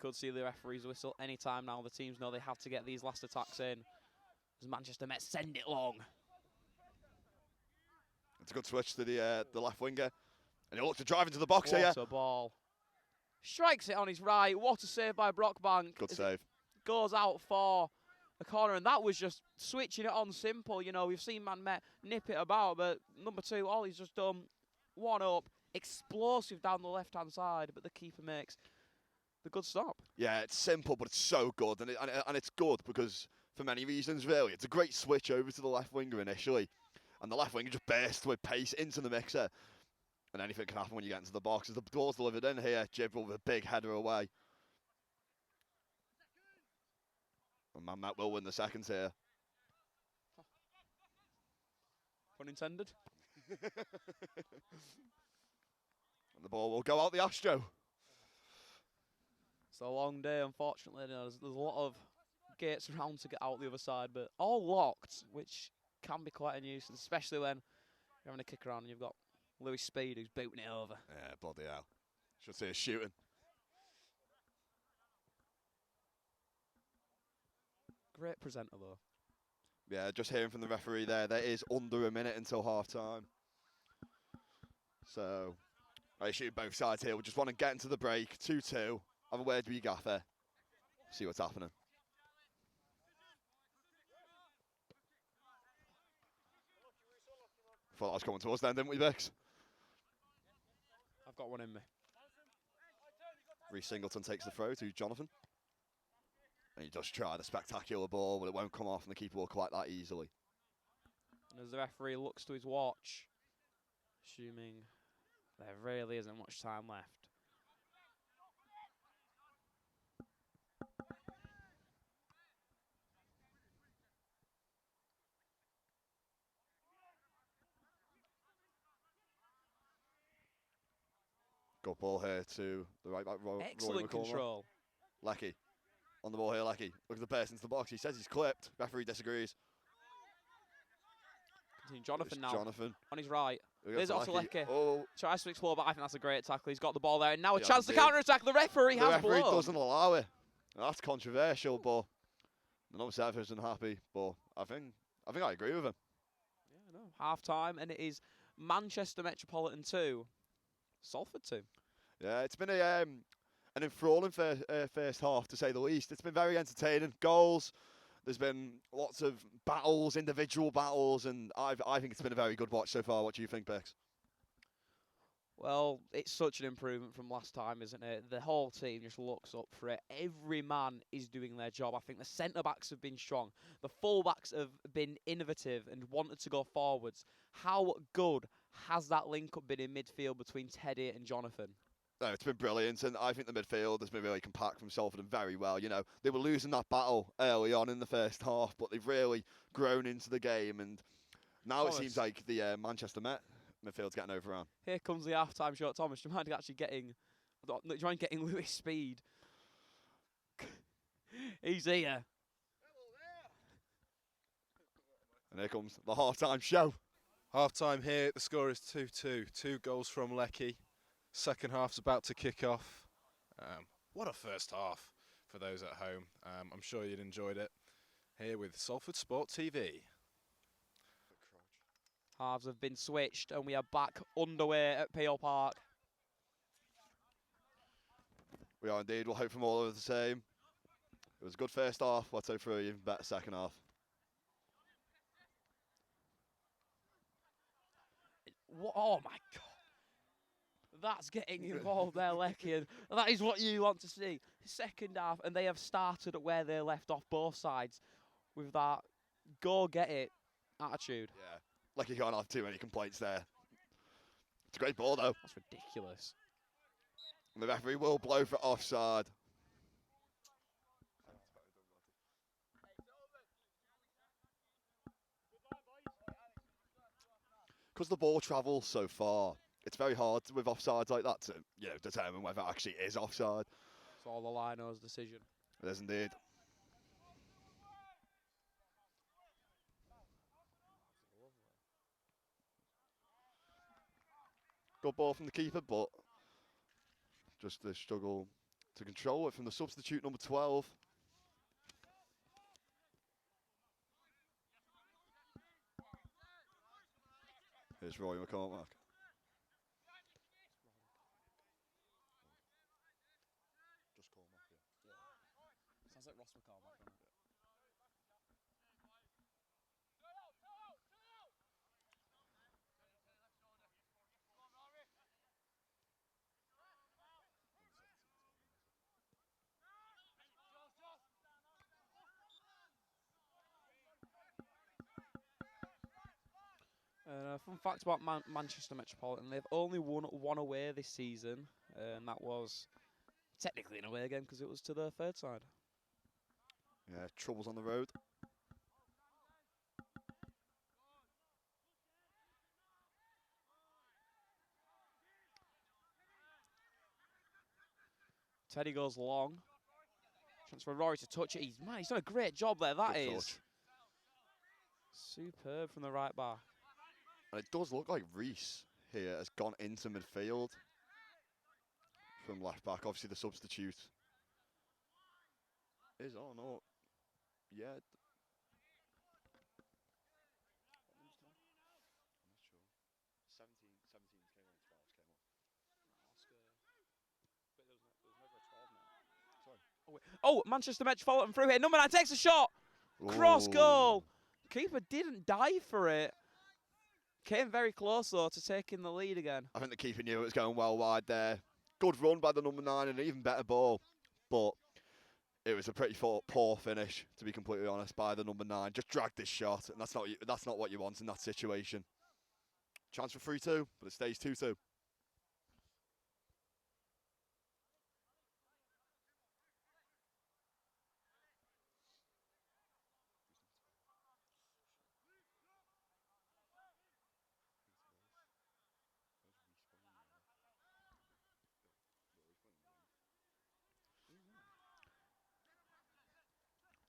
Could see the referee's whistle any time now. The teams know they have to get these last attacks in, as Manchester Met send it long. It's a good switch to the left winger, and he'll look to drive into the box What here. a ball. Strikes it on his right. What a save by Brockbank. Good save. Goes out for a corner, and that was just switching it on simple. You know, we've seen Man Met nip it about, but number 2, all he's just done, one up, explosive down the left-hand side, but the keeper makes the good stop. Yeah, it's simple, but it's so good, and it's good because for many reasons, really. It's a great switch over to the left winger initially, and the left winger just bursts with pace into the mixer. And anything can happen when you get into the box. As the ball's delivered in here, Gibral with a big header away. And Matt will win the seconds here. Pun intended. And the ball will go out the Astro. It's a long day, unfortunately. You know, there's a lot of gates around to get out the other side, but all locked, which can be quite a nuisance, especially when you're having a kick around and you've got Lewis Speed who's booting it over. Yeah, bloody hell. Should see us shooting. Great presenter, though. Yeah, just hearing from the referee there is under a minute until half time. So, I shoot both sides here. We just want to get into the break. 2-2. Have a word with your gaffer. See what's happening. Thought that was coming to us then, didn't we, Bix? I've got one in me. Reece Singleton takes the throw to Jonathan. And he does try the spectacular ball, but it won't come off and the keeper will collect that easily. And as the referee looks to his watch, assuming there really isn't much time left. Good ball here to the right back, Excellent control. Lecky. On the ball here, Lecky. Look at the pass into the box. He says he's clipped. Referee disagrees. Jonathan It's now. Jonathan. On his right. We There's got also Lecky. Lecky. Oh, Tries to explore, but I think that's a great tackle. He's got the ball there, and now a Yeah, chance to indeed. counter-attack. The referee the has referee blown. doesn't allow it. That's controversial, but the number 7 isn't happy. But I think I agree with him. Yeah, no. Half-time, and it is Manchester Metropolitan 2, Salford 2. Yeah, it's been an enthralling first half, to say the least. It's been very entertaining. Goals. There's been lots of battles, individual battles, and I think it's been a very good watch so far. What do you think, Bex? Well, it's such an improvement from last time, isn't it? The whole team just looks up for it. Every man is doing their job. I think the centre-backs have been strong. The full-backs have been innovative and wanted to go forwards. How good has that link-up been in midfield between Teddy and Jonathan? No, it's been brilliant, and I think the midfield has been really compact from Salford and very well. You know, they were losing that battle early on in the first half, but they've really grown into the game, and now Thomas. it seems like the Manchester midfield's getting overrun. Here comes the half-time shot. Thomas, do you mind actually getting... Do you mind getting Lewis Speed? He's here. And here comes the half-time show. Half time here, the score is 2-2. 2 goals from Lecky. Second half's about to kick off. What a first half for those at home. I'm sure you'd enjoyed it. Here with Salford Sport TV. Halves have been switched, and we are back underway at Peel Park. We are indeed. We'll hope from all of the same. It was a good first half. Let's hope for an even better second half. Oh my God. That's getting involved there, Lecky, and that is what you want to see. Second half, and they have started at where they left off, both sides, with that go-get-it attitude. Yeah, Lecky can't have too many complaints there. It's a great ball, though. That's ridiculous. And the referee will blow for offside. Because the ball travels so far, it's very hard with offsides like that to, determine whether it actually is offside. It's all the Lino's decision. It is indeed. Good ball from the keeper, but just the struggle to control it from the substitute number 12. Here's Roy McCormack. Just Cormack, yeah. Sounds like Ross McCormack, doesn't it? Fun fact about Manchester Metropolitan, they've only won one away this season, and that was technically an away game because it was to the third side. Yeah, troubles on the road. Teddy goes long. Chance for Rory to touch it. He's done a great job there. That Good is touch. superb from the right back. And it does look like Reese here has gone into midfield from left back. Obviously, the substitute is on. Or yeah. I'm not sure. 17 came on, 12 came on. Sorry. Oh, Manchester Metropolitan through here. Number 9 takes a shot. Cross goal. Keeper didn't dive for it. Came very close, though, to taking the lead again. I think the keeper knew it was going well wide there. Good run by the number 9 and an even better ball. But it was a pretty poor finish, to be completely honest, by the number 9. Just dragged this shot, and that's not what you want in that situation. Chance for 3-2, but it stays 2-2.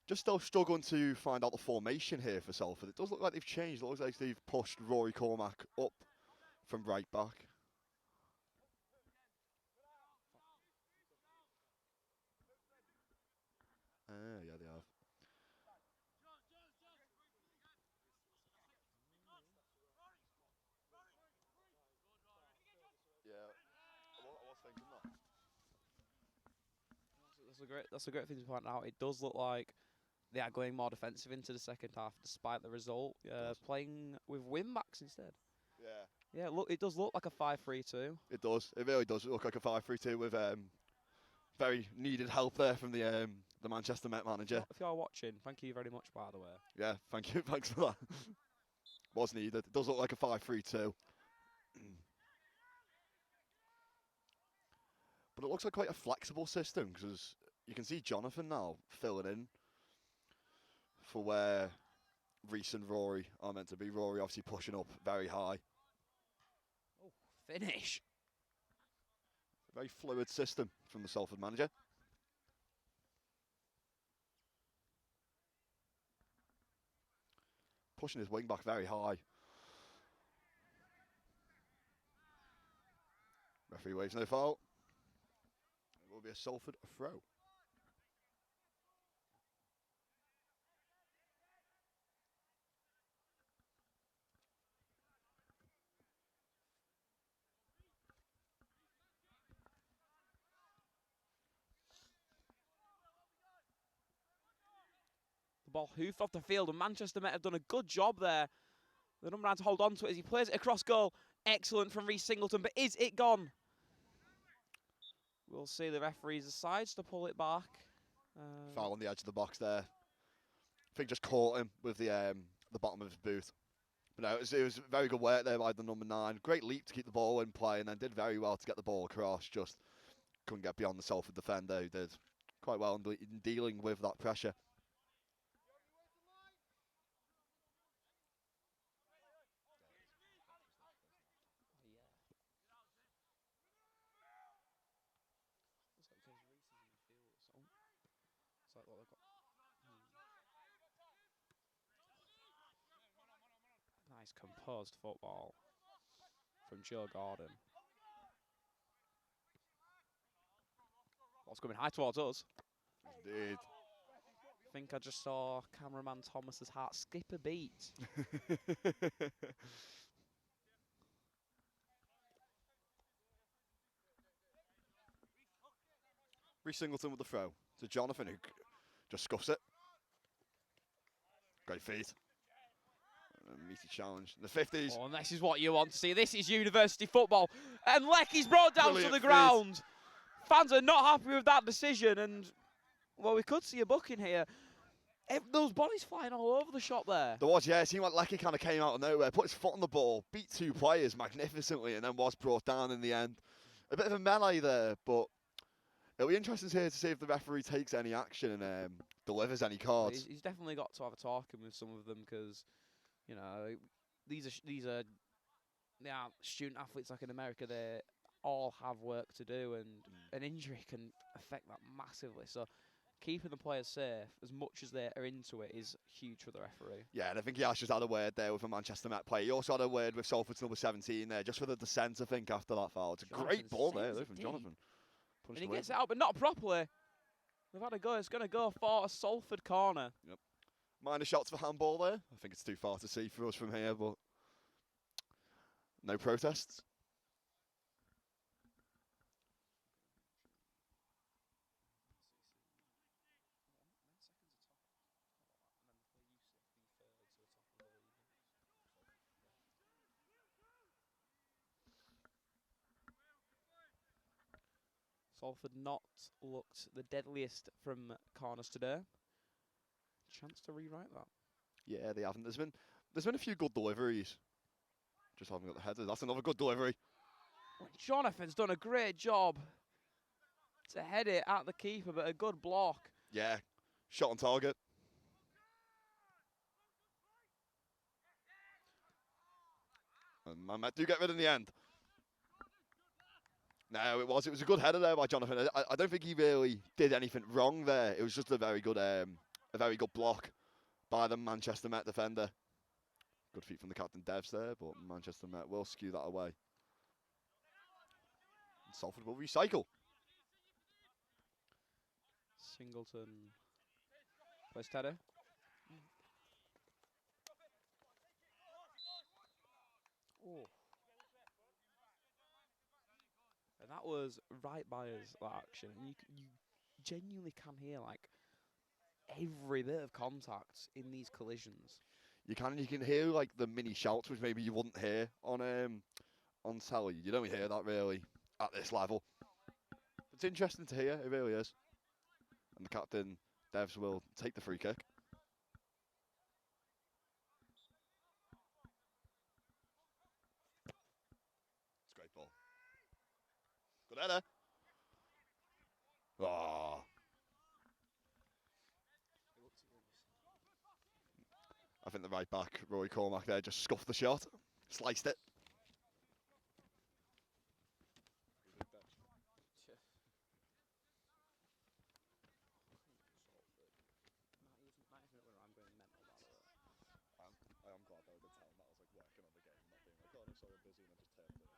Just still struggling to find out the formation here for Salford. It does look like they've changed. It looks like they've pushed Rory Cormack up from right back. Yeah, they have. Yeah, I was thinking that. That's a great thing to point out. It does look like they are going more defensive into the second half, despite the result. Playing with wing backs instead. Yeah. Yeah, look, it does look like a 5-3-2. It does. It really does look like a 5-3-2 with very needed help there from the Manchester Met manager. If you are watching, thank you very much, by the way. Yeah, thank you. Thanks for that. Was needed. It does look like a 5-3-2. But it looks like quite a flexible system because you can see Jonathan now filling in for where Reese and Rory are meant to be. Rory obviously pushing up very high. Oh, finish. Very fluid system from the Salford manager. Pushing his wing back very high. Referee waves no foul. It will be a Salford throw. The ball hoofed off the field, and Manchester Met have done a good job there. The number 9 to hold on to it as he plays it across goal. Excellent from Reece Singleton, but is it gone? We'll see. The referees decides to pull it back. Foul on the edge of the box there. I think just caught him with the bottom of his boot. But no, it was very good work there by the number 9. Great leap to keep the ball in play, and then did very well to get the ball across. Just couldn't get beyond the Salford defender, who did quite well in dealing with that pressure. Nice composed football from Joe Gordon. Ball's coming high towards us. Indeed. I think I just saw cameraman Thomas's heart skip a beat. Reece Singleton with the throw to Jonathan, who just scuffs it. Great feet. Meaty challenge. The 50s. Oh, and this is what you want to see. This is university football. And Lecky's brought down Brilliant to the feet. ground. Fans are not happy with that decision. And, well, we could see a booking here. Those bodies flying all over the shop there. There was, yeah. It seemed like Lecky kind of came out of nowhere, put his foot on the ball, beat 2 players magnificently, and then was brought down in the end. A bit of a melee there, but it'll be interesting to see if the referee takes any action and delivers any cards. He's definitely got to have a talking with some of them because, you know, these are student athletes like in America. They all have work to do, and an injury can affect that massively. So keeping the players safe as much as they are into it is huge for the referee. Yeah, and I think he has just had a word there with a Manchester Met player. He also had a word with Salford's number 17 there, just for the descent, I think, after that foul. It's a great ball there, though, from Jonathan. And he gets it out, but not properly. They've had a go. It's going to go for a Salford corner. Yep. Minor shots for handball there. I think it's too far to see for us from here, but no protests. Salford not looked the deadliest from corners today. Chance to rewrite that. Yeah, they haven't. There's been a few good deliveries. Just haven't got the header. That's another good delivery. Jonathan's done a great job to head it at the keeper, but a good block. Yeah, shot on target. And Man Met do get rid in the end. No, it was a good header there by Jonathan. I don't think he really did anything wrong there. It was just a very good block by the Manchester Met defender. Good feet from the captain Devs there, but Manchester Met will skew that away. And Salford will recycle. Singleton plays Teddy. Oh. And that was right by us, that action. And you genuinely can hear like every bit of contact in these collisions. You can hear like the mini shouts, which maybe you wouldn't hear on telly. You don't hear that really at this level. It's interesting to hear, it really is. And the captain, Devs, will take the free kick. It's a great ball. Good header. Ah. I think the right back, Rory Cormack, there just scuffed the shot, sliced it. I am glad though the time that I was like working on the game, not being like, oh, no, sorry, I'm busy, and I just turned it.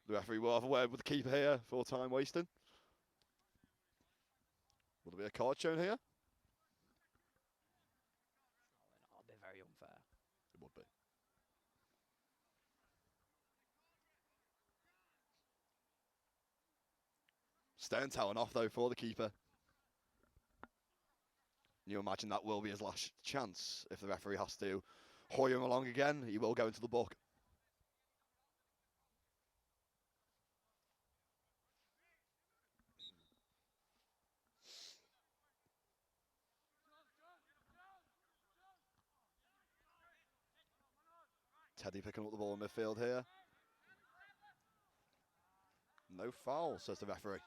The referee will have a word with the keeper here for time wasting. Will there be a card shown here? That'll be very unfair. It would be. Stern telling off though for the keeper. You imagine that will be his last chance if the referee has to hoy him along again. He will go into the book. Teddy picking up the ball in midfield here. No foul, says the referee.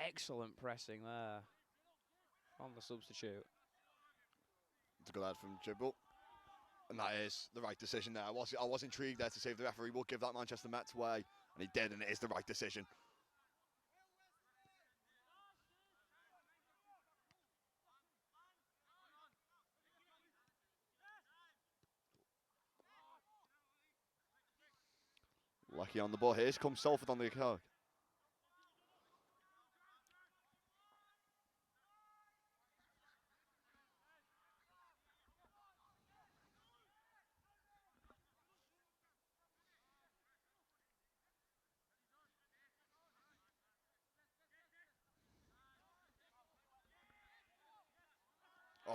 Excellent pressing there on the substitute. It's a good ad from Jibble. And that is the right decision there. I was intrigued there to see if the referee will give that Manchester Mets way. And he did, and it is the right decision. Lucky on the ball. Here comes Salford on the attack.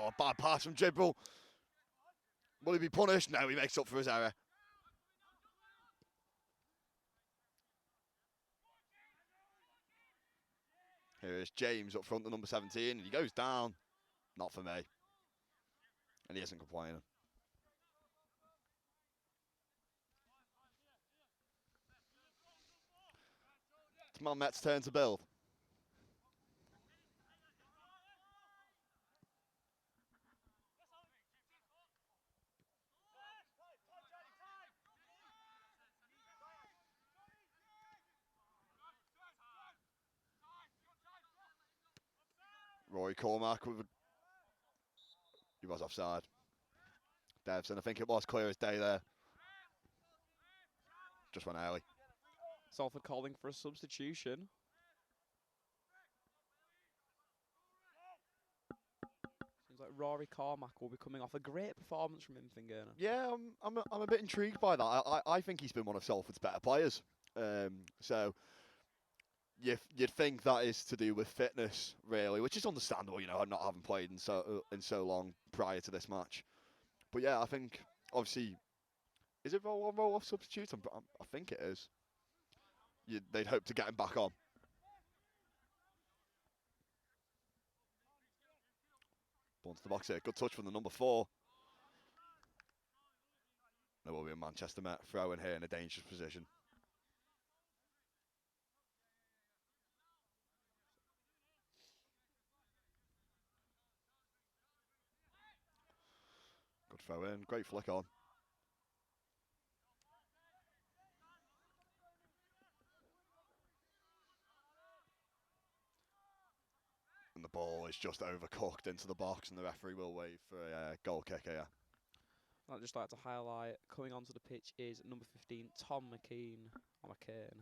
Oh, bad pass from Jibril. Will he be punished? No, he makes up for his error. Here is James up front, the number 17, and he goes down. Not for me. And he isn't complaining. It's Man Met's turn to build. Rory Cormack with he was offside. Devson, I think it was clear as day there. Just went early. Salford calling for a substitution. Seems like Rory Cormack will be coming off a great performance from him, Gaynor. Yeah, I'm a bit intrigued by that. I think he's been one of Salford's better players. So you'd think that is to do with fitness, really, which is understandable, you know, not having played in so long prior to this match. But yeah, I think obviously, is it roll off substitute? I think it is. They'd hope to get him back on. Bounce the box here. Good touch from the number 4. There will be a Manchester Met throw in here in a dangerous position. Good throw in. Great flick on. And the ball is just overcooked into the box, and the referee will wave for a goal kick here. I'd just like to highlight, coming onto the pitch is number 15, Tom McKean. Or McCain.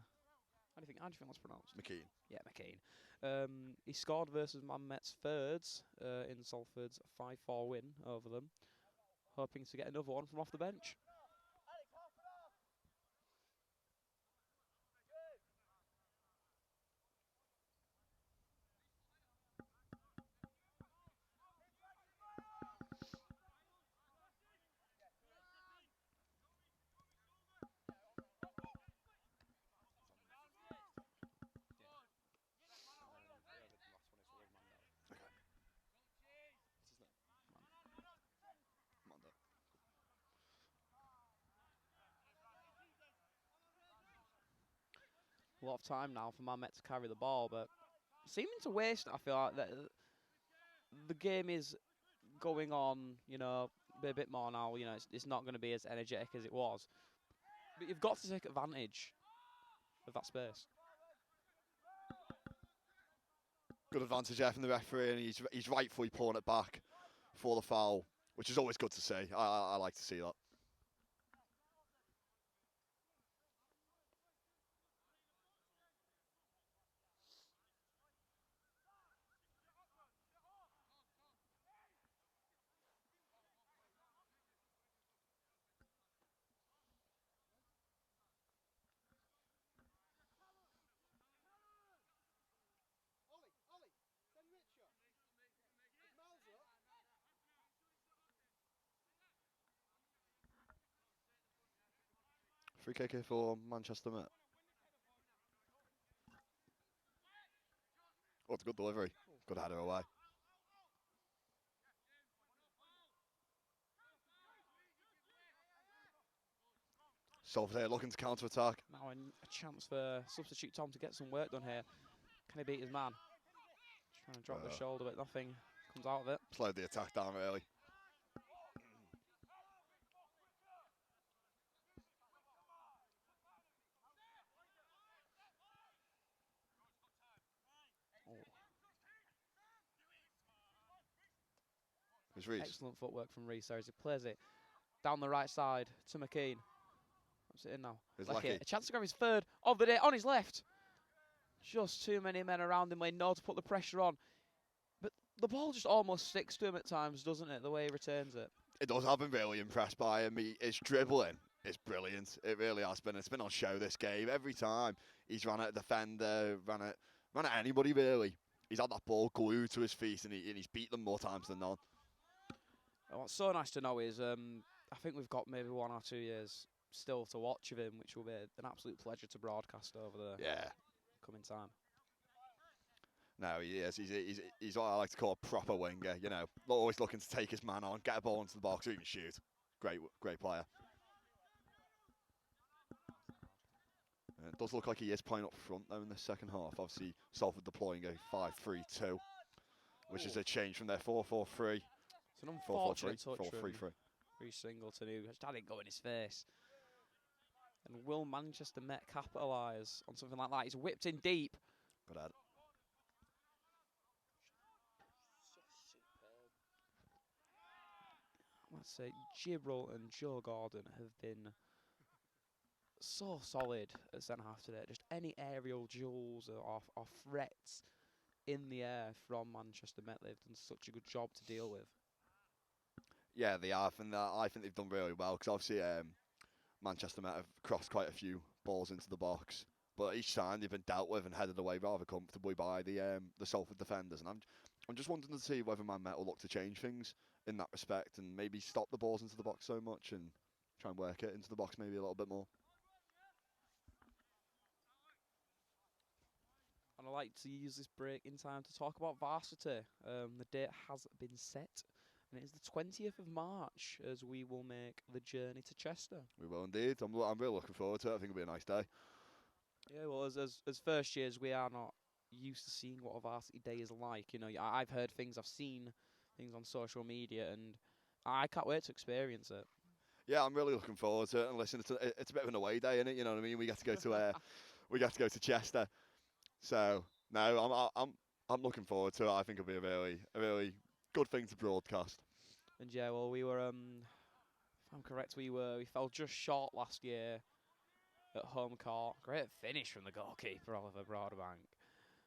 How do you think that's pronounced? McKean. Yeah, McKean. He scored versus Man Met's 3rds in Salford's 5-4 win over them. Hoping to get another one from off the bench. A lot of time now for Man Met to carry the ball, but seeming to waste. I feel like that the game is going on, you know, a bit more now. You know, it's not going to be as energetic as it was, but you've got to take advantage of that space. Good advantage there from the referee, and he's rightfully pulling it back for the foul, which is always good to see. I like to see that. Free kick here for Manchester Met. Oh, it's a good delivery. Good header away. Salford here looking to counter-attack. Now a chance for substitute Tom to get some work done here. Can he beat his man? Trying to drop the shoulder, but nothing comes out of it. Slowed the attack down early. Excellent footwork from Reese as he plays it down the right side to McKean. What's it in now? Lecky. A chance to grab his 3rd of the day on his left. Just too many men around him. They know to put the pressure on. But the ball just almost sticks to him at times, doesn't it? The way he returns it. It does. I've been really impressed by him. His dribbling is brilliant. It really has been. It's been on show this game. Every time he's run at a defender, run at anybody really. He's had that ball glued to his feet, and he's beat them more times than none. what's so nice to know is I think we've got maybe 1 or 2 years still to watch of him, which will be an absolute pleasure to broadcast over the coming time. No, he is. He's what I like to call a proper winger. You know, always looking to take his man on, get a ball into the box, or even shoot. Great player. It does look like he is playing up front though in the second half. Obviously, Salford deploying a 5-3-2, which is a change from their 4-4-3. It's an unfortunate touch 4-3-3. from Reece Singleton, who just had it go in his face. And will Manchester Met capitalise on something like that? He's whipped in deep. Good head. Let's say Gibraltar and Joe Gordon have been so solid at centre half today. Just any aerial duels or threats in the air from Manchester Met, they've done such a good job to deal with. Yeah, they have, and I think they've done really well because obviously Manchester Met have crossed quite a few balls into the box, but each time they've been dealt with and headed away rather comfortably by the Salford defenders. And I'm just wanting to see whether Man Met will look to change things in that respect and maybe stop the balls into the box so much and try and work it into the box maybe a little bit more. And I'd like to use this break in time to talk about varsity. The date has been set, and it is the 20th of March as we will make the journey to Chester. We will indeed. I'm really looking forward to it. I think it'll be a nice day. Yeah, well, as first years, we are not used to seeing what a varsity day is like. You know, I've heard things, I've seen things on social media, and I can't wait to experience it. Yeah, I'm really looking forward to it. And listen, it's a bit of an away day, isn't it? You know what I mean? We get to go to Chester. So no, I'm looking forward to it. I think it'll be a really good thing to broadcast. And yeah, well, we were, if I'm correct, we fell just short last year at home court. Great finish from the goalkeeper, Oliver Broadbank.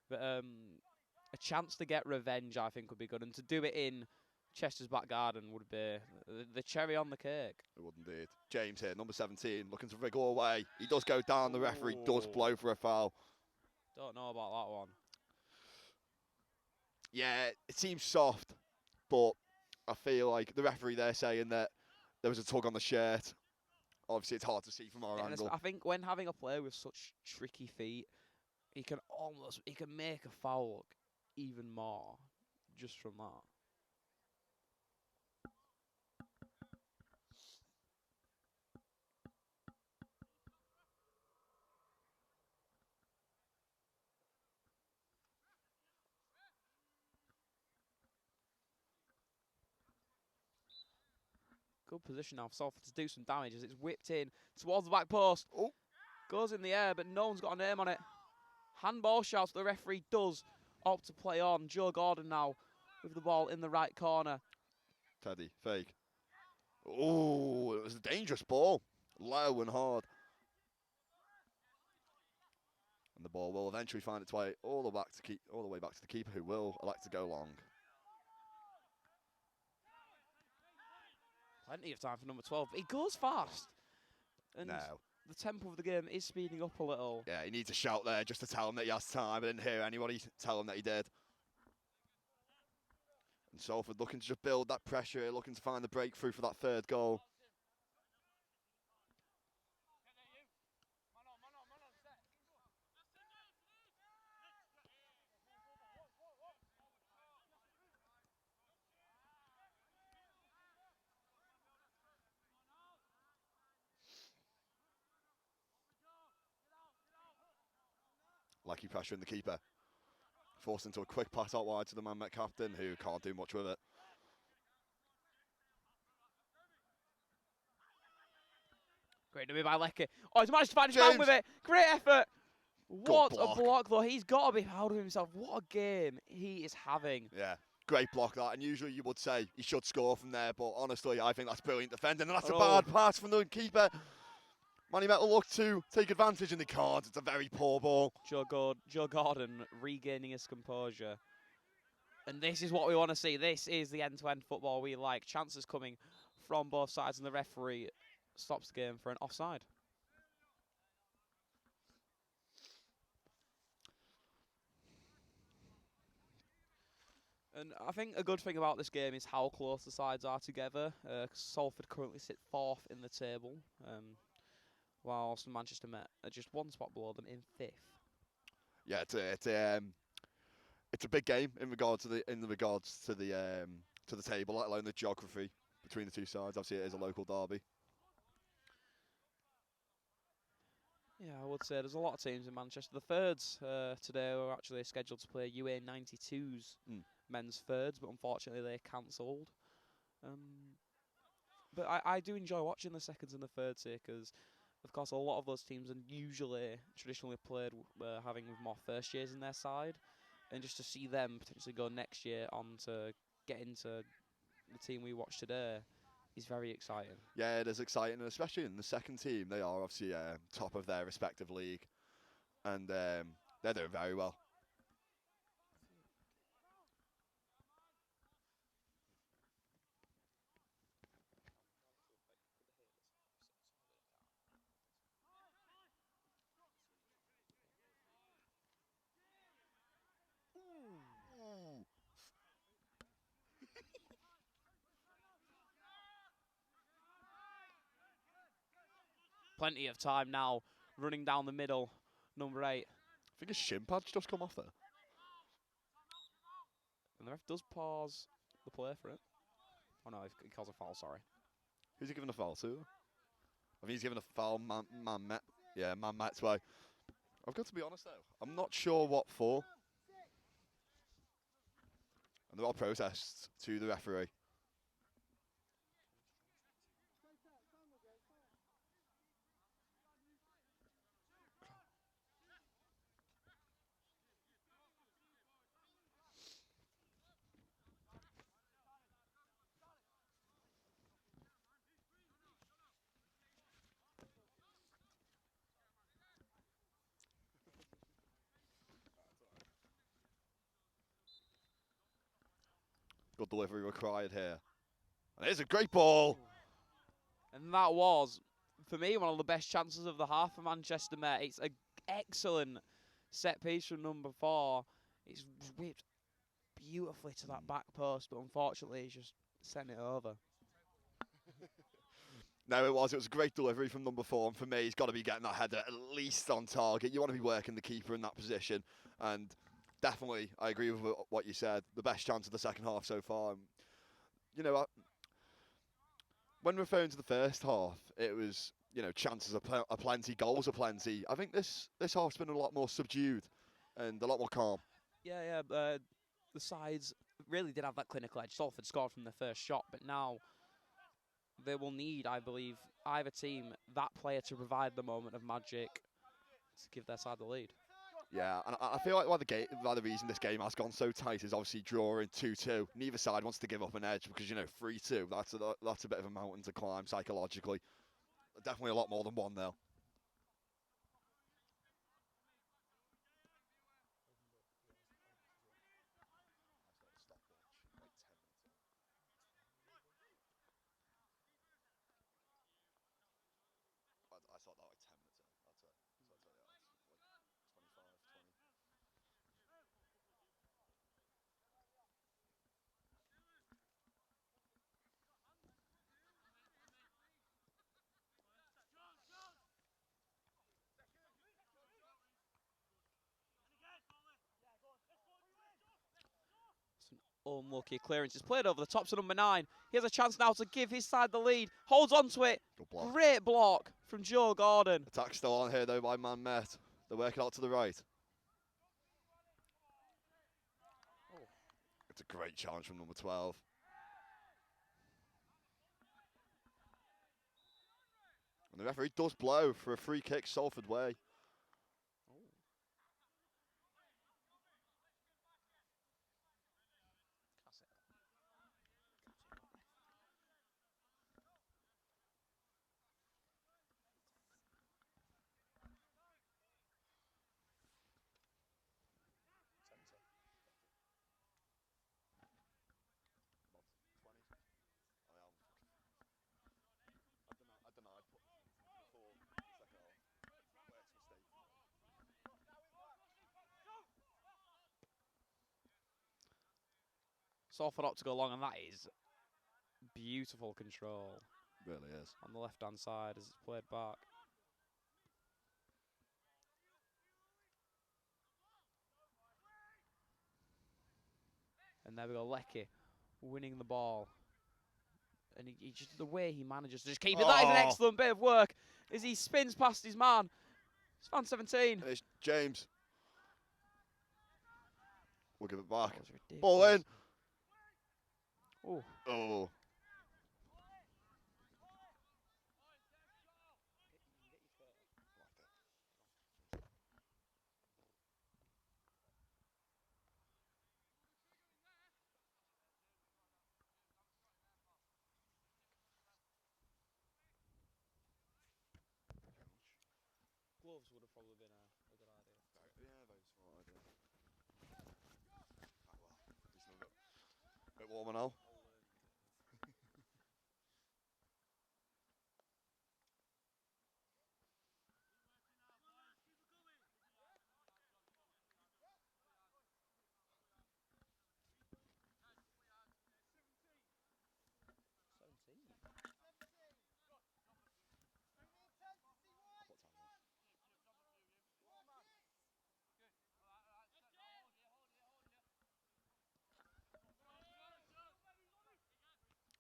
But a chance to get revenge, I think, would be good, and to do it in Chester's back garden would be the cherry on the cake. It would indeed. James here, number 17, looking to wriggle away. He does go down. The referee does blow for a foul. Don't know about that one. Yeah, it seems soft, but I feel like the referee there saying that there was a tug on the shirt. Obviously, it's hard to see from our angle. I think when having a player with such tricky feet, he can make a foul look even more just from that. Good position now for Salford to do some damage as it's whipped in towards the back post. Oh. Goes in the air, but no one's got a name on it. Handball shouts, the referee does opt to play on. Joe Gordon now with the ball in the right corner. Teddy, fake. Oh, it was a dangerous ball. Low and hard. And the ball will eventually find its way all the way back to the keeper, who will elect to go long. Plenty of time for number 12. He goes fast. And the tempo of the game is speeding up a little. Yeah, he needs a shout there just to tell him that he has time. I didn't hear anybody tell him that he did. And Salford looking to just build that pressure, looking to find the breakthrough for that third goal. Lucky pressuring the keeper. Forced into a quick pass out wide to the Man Met captain, who can't do much with it. Great to be by Leckie. Oh, he's managed to find his man with it. Great effort. What a block, though. He's got to be proud of himself. What a game he is having. Yeah, great block that. And usually you would say he should score from there, but honestly, I think that's brilliant defending. And that's a bad pass from the keeper. Man Met will look to take advantage in the cards. It's a very poor ball. Joe Gordon regaining his composure. And this is what we want to see. This is the end-to-end football we like. Chances coming from both sides, and the referee stops the game for an offside. And I think a good thing about this game is how close the sides are together. 'Cause Salford currently sit 4th in the table, whilst Manchester Met are just one spot below them in 5th. Yeah, it's a big game in regards to the table, let alone the geography between the two sides. Obviously, it is a local derby. Yeah, I would say there's a lot of teams in Manchester. The thirds today were actually scheduled to play UA 92's men's thirds, but unfortunately they cancelled. But I do enjoy watching the seconds and the thirds here because, of course, a lot of those teams are usually traditionally played having more first years in their side, and just to see them potentially go next year on to get into the team we watched today is very exciting. Yeah, it is exciting, and especially in the second team, they are obviously top of their respective league, and they're doing very well. Plenty of time now, running down the middle, number 8. I think his shin pad's just come off there. And the ref does pause the play for it. Oh no, he calls a foul, sorry. Who's he giving a foul to? I think he's giving a foul, Man Met's way. I've got to be honest though, I'm not sure what for. And there are protests to the referee. Good delivery required here. And it's a great ball. And that was, for me, one of the best chances of the half for Manchester Met. It's an excellent set piece from number 4. It's whipped beautifully to that back post, but unfortunately he's just sent it over. No, it was a great delivery from number 4, and for me, he's got to be getting that header at least on target. You want to be working the keeper in that position, and definitely, I agree with what you said. The best chance of the second half so far. You know, when referring to the first half, it was, you know, chances are plenty, goals are plenty. I think this half's been a lot more subdued and a lot more calm. Yeah, the sides really did have that clinical edge. Salford scored from the first shot, but now they will need, I believe, either team that player to provide the moment of magic to give their side the lead. Yeah, and I feel like why the reason this game has gone so tight is obviously drawing 2-2. Neither side wants to give up an edge because, you know, 3-2, that's a bit of a mountain to climb psychologically. Definitely a lot more than 1-0. I thought that like 10 minutes in. That's it. So that's it, yeah. It's like 25, 20. Unlucky clearance. It's played over the top to number 9. He has a chance now to give his side the lead. Holds on to it. Good block. Great block from Joe Gordon. Attack still on here though by Man Met. They're working out to the right. It's a great challenge from number 12. And the referee does blow for a free kick Salford way. I denied before the second half. Salford opt to go long, and that is beautiful control Really is. on the left-hand side as it's played back. And there we go, Lecky winning the ball. And he just, the way he manages to just keep it, that is an excellent bit of work as he spins past his man. It's fan 17. And it's James. We'll give it back. That was ridiculous. Ball in. Oh. Oh. Gloves would have probably been a good idea. Yeah, very smart idea. Ah, well, decent a bit warmer now.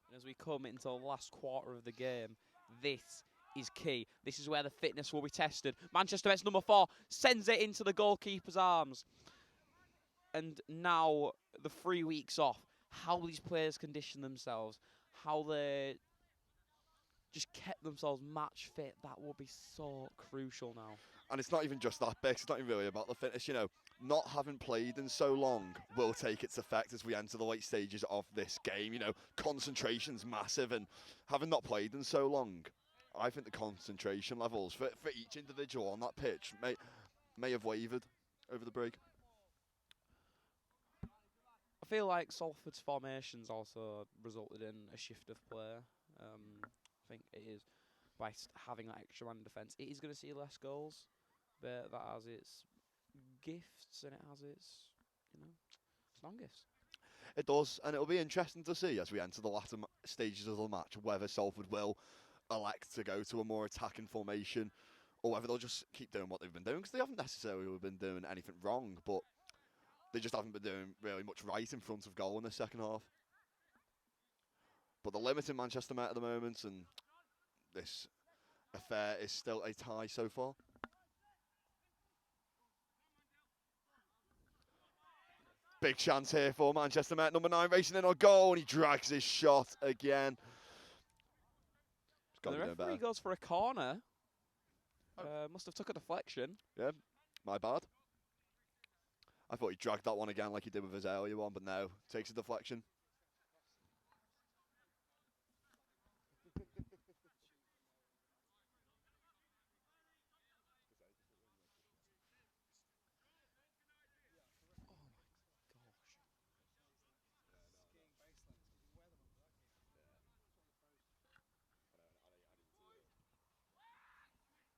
And as we come into the last quarter of the game, this is key. This is where the fitness will be tested. Manchester Met's number 4 sends it into the goalkeeper's arms. And now the 3 weeks off, how these players condition themselves, how they just kept themselves match fit, that will be so crucial now. And it's not even just that, Bex. It's not even really about the fitness. You know, not having played in so long will take its effect as we enter the late stages of this game. You know, concentration's massive, and having not played in so long, I think the concentration levels for each individual on that pitch may have wavered over the break. I feel like Salford's formations also resulted in a shift of play. I think it is by having that extra man in defence. It is going to see less goals, but that has its gifts and it has its, its non-gifts. It does, and it'll be interesting to see as we enter the latter stages of the match whether Salford will elect to go to a more attacking formation or whether they'll just keep doing what they've been doing, because they haven't necessarily been doing anything wrong, but they just haven't been doing really much right in front of goal in the second half. But the limit in Manchester Met at the moment, and this affair is still a tie so far. Big chance here for Manchester Met. Number 9 racing in on goal, and he drags his shot again. The referee goes for a corner. Must have took a deflection. Yeah, my bad. I thought he dragged that one again like he did with his earlier one, but no, takes a deflection.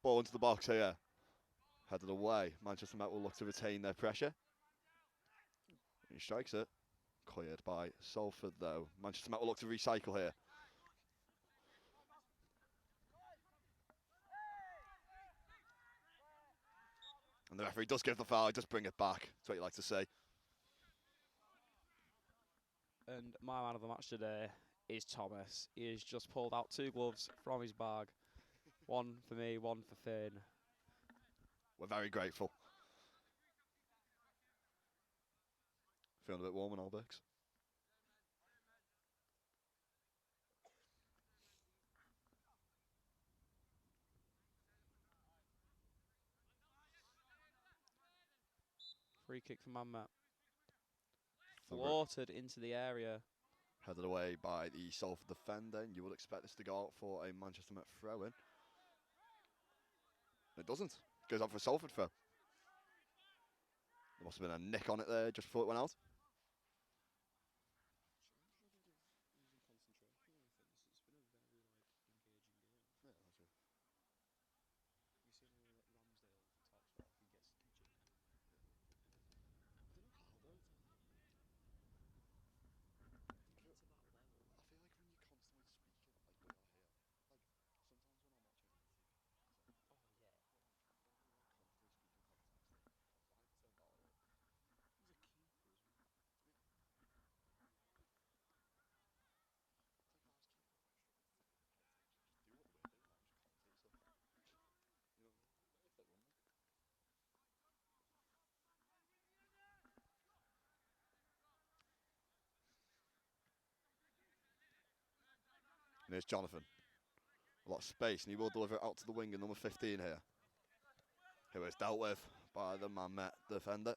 Ball into the box here. Headed away. Manchester Met will look to retain their pressure. He strikes it. Cleared by Salford though. Manchester Met will look to recycle here. And the referee does give the foul. He does bring it back. That's what you like to say. And my man of the match today is Thomas. He has just pulled out 2 gloves from his bag. One for me, one for Finn. We're very grateful. Feeling a bit warm and all, Bex. Free kick for Man Met. Floated into the area. Headed away by the Salford defender. And you would expect this to go out for a Manchester Met throw-in. It doesn't. It goes out for a Salford throw. There must have been a nick on it there just before it went out. And here's Jonathan. A lot of space, and he will deliver it out to the wing in number 15 here. Who is dealt with by the man Met defender.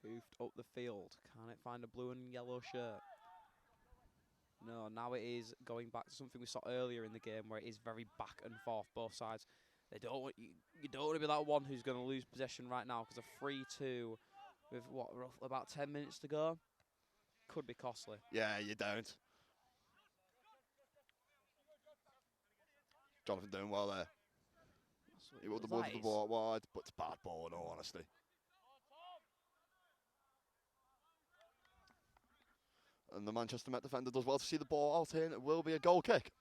Hoofed up the field. Can it find a blue and yellow shirt? No, now it is going back to something we saw earlier in the game where it is very back and forth, both sides. They don't want you don't want to be that one who's going to lose possession right now, because a 3-2 with about 10 minutes to go could be costly. Yeah, you don't. Jonathan doing well there. He will deliver the ball out wide, but it's bad ball in all honesty. And the Manchester Met defender does well to see the ball out here, and it will be a goal kick.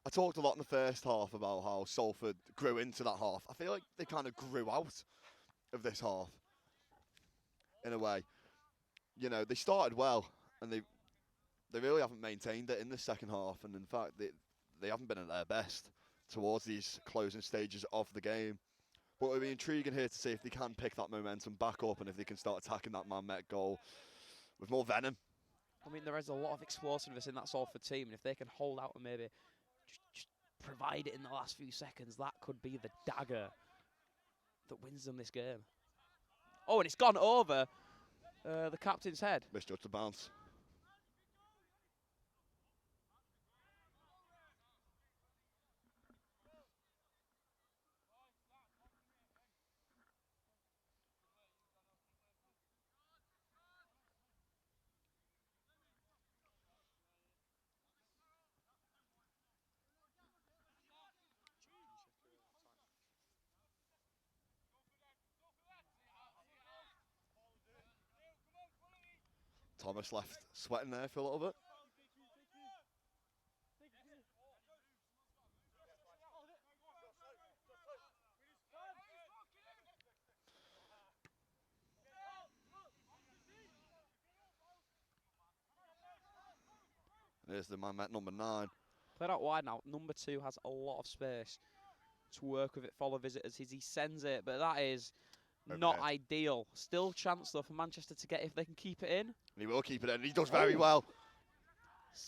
I talked a lot in the first half about how Salford grew into that half. I feel like they kind of grew out of this half, in a way. You know, they started well, and they really haven't maintained it in the second half, and in fact, they haven't been at their best towards these closing stages of the game. But it'll be intriguing here to see if they can pick that momentum back up and if they can start attacking that man Met goal with more venom. I mean, there is a lot of explosiveness in that Salford team, and if they can hold out and maybe just provide it in the last few seconds, that could be the dagger that wins them this game. Oh, and it's gone over the captain's head. Misjudged the bounce. Thomas left sweating there for a little bit. There's the man Met number 9. Played out wide now. Number 2 has a lot of space to work with it, follow visitors as he sends it, but that is not ideal. Still chance though for Manchester to get if they can keep it in. And he will keep it in. He does very well.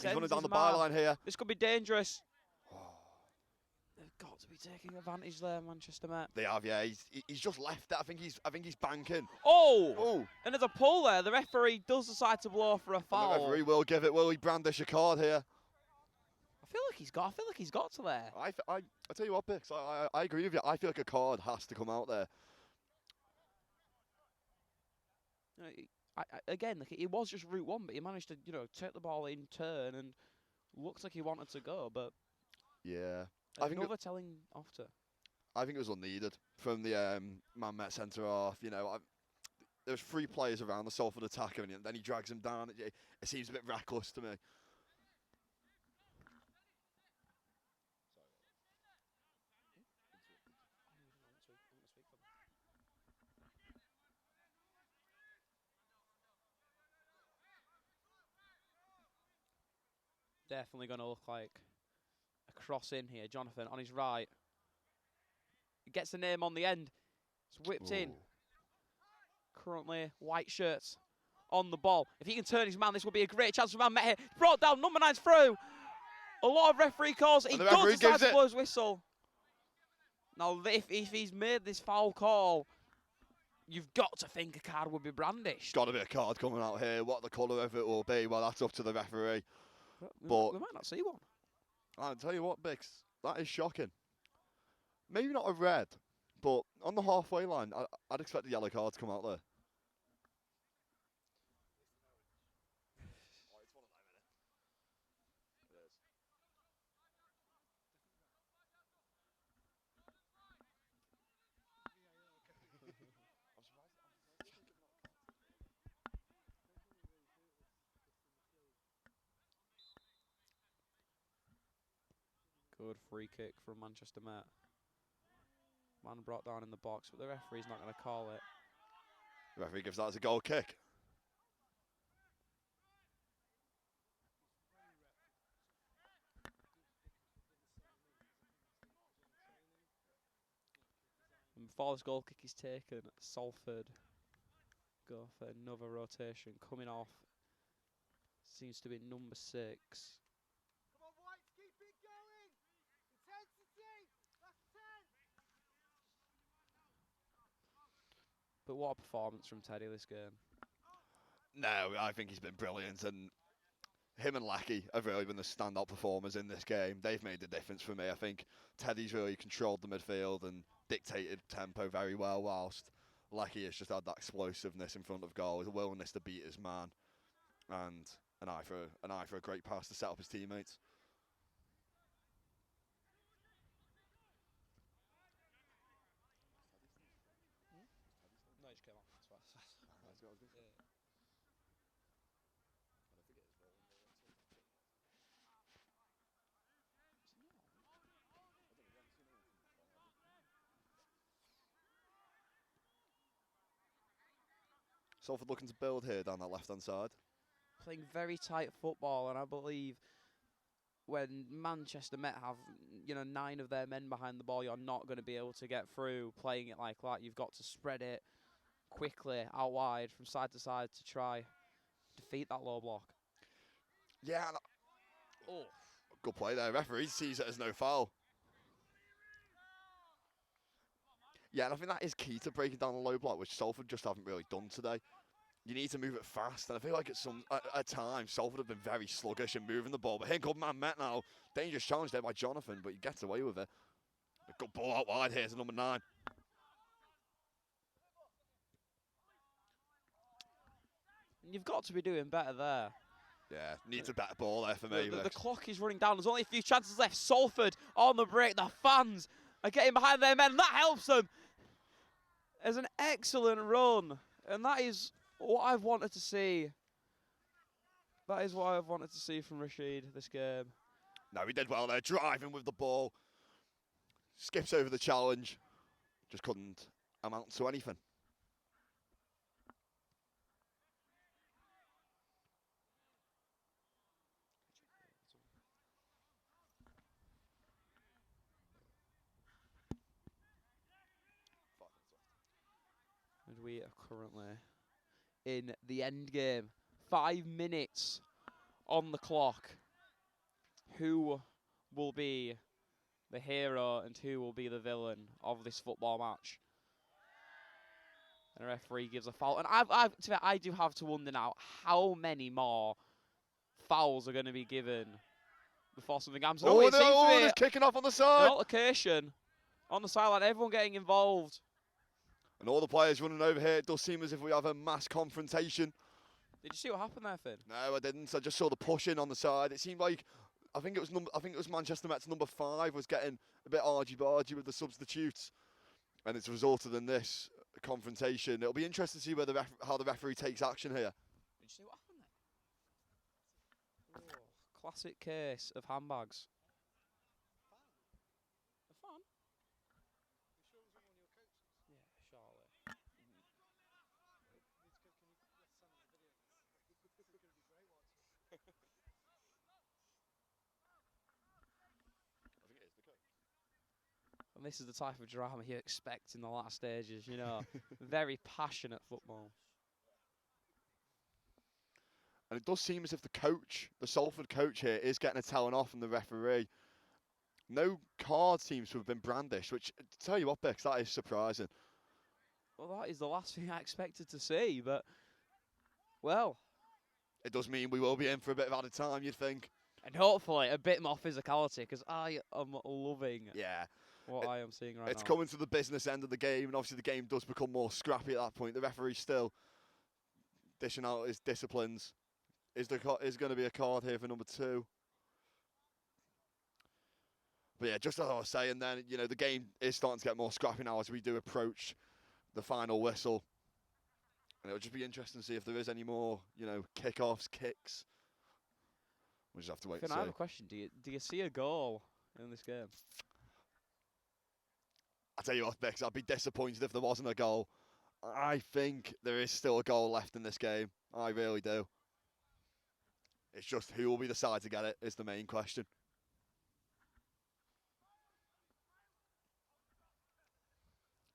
He's running down the byline here. This could be dangerous. They've got to be taking advantage there, Manchester Met. They have, yeah. He's just left it. I think he's banking. Oh! And there's a pull there. The referee does decide to blow for a foul. And the referee will give it. Will he brandish a card here? I feel like he's got to there. I tell you what, Bix, I agree with you. I feel like a card has to come out there. Again, like, it was just route one, but he managed to, take the ball in turn and looked like he wanted to go, but yeah, another telling after. I think it was unneeded from the man Met centre half. There's 3 players around the Salford attacker, and then he drags him down. It seems a bit reckless to me. Definitely going to look like a cross in here. Jonathan on his right. He gets the name on the end. It's whipped in. Currently, white shirts on the ball. If he can turn his man, this will be a great chance for Man Met here. Brought down, number 9's through. A lot of referee calls. He does decide to blow his whistle. Now, if he's made this foul call, you've got to think a card would be brandished. Got to be a card coming out here. What the colour of it will be, well, that's up to the referee. But we might not see one. I'll tell you what, Bix, that is shocking. Maybe not a red, but on the halfway line, I'd expect a yellow card to come out there. Good free kick from Manchester Met. Man brought down in the box, but the referee's not going to call it. The referee gives that as a goal kick. before this goal kick is taken, Salford go for another rotation. Coming off seems to be number 6. Come on, White, keep it going. Intensity. That's 10. But what a performance from Teddy this game. No, I think he's been brilliant, and him and Lackey have really been the standout performers in this game. They've made the difference for me. I think Teddy's really controlled the midfield and dictated tempo very well, whilst Lackey has just had that explosiveness in front of goal, his willingness to beat his man, and an eye for a great pass to set up his teammates. No, he just came off. Salford looking to build here down that left-hand side. Playing very tight football, and I believe when Manchester Met have 9 of their men behind the ball, you're not going to be able to get through playing it like that. You've got to spread it quickly out wide from side to side to try defeat that low block. Yeah, Oh, good play there. Referee sees it as no foul. Yeah, and I think that is key to breaking down the low block, which Salford just haven't really done today. You need to move it fast, and I feel like at times Salford have been very sluggish in moving the ball. But here comes man Met now. Dangerous challenge there by Jonathan, but he gets away with it. A good ball out wide here to number 9. you've got to be doing better there. Yeah, needs a better ball there for me. The clock is running down. There's only a few chances left. Salford on the break. The fans are getting behind their men. That helps them. It's an excellent run. And that is what I've wanted to see. That is what I've wanted to see from Rashid this game. No, he did well there, driving with the ball. Skips over the challenge. Just couldn't amount to anything. And we are currently in the end game. 5 minutes on the clock. Who will be the hero and who will be the villain of this football match? And the referee gives a foul. And I do have to wonder now how many more fouls are going to be given before something happens. Oh, It seems to be it's kicking off on the an side. altercation on the sideline. Everyone getting involved. And all the players running over here. It does seem as if we have a mass confrontation. Did you see what happened there, Finn? No, I didn't. I just saw the pushing on the side. It seemed like I think it was Manchester Met's number 5 was getting a bit argy-bargy with the substitutes, and it's resulted in this confrontation. It'll be interesting to see how the referee takes action here. Did you see what happened there? Oh, classic case of handbags. A fan? Yeah, surely. And this is the type of drama you expect in the last stages, Very passionate football. And it does seem as if the Salford coach here, is getting a telling off from the referee. No card seems to have been brandished, which, to tell you what, Bix, that is surprising. Well, that is the last thing I expected to see, but, well. It does mean we will be in for a bit of added time, you'd think. And hopefully a bit more physicality, because I am loving what I am seeing right now. It's coming to the business end of the game, and obviously the game does become more scrappy at that point. The referee's still dishing out his disciplines. Is going to be a card here for number 2. But yeah, just as I was saying then, the game is starting to get more scrappy now as we do approach the final whistle. And it'll just be interesting to see if there is any more, kickoffs, kicks. We'll just have to wait and see. I have a question. Do you see a goal in this game? I'll tell you what, Bix, I'd be disappointed if there wasn't a goal. I think there is still a goal left in this game. I really do. It's just who will be the side to get it is the main question.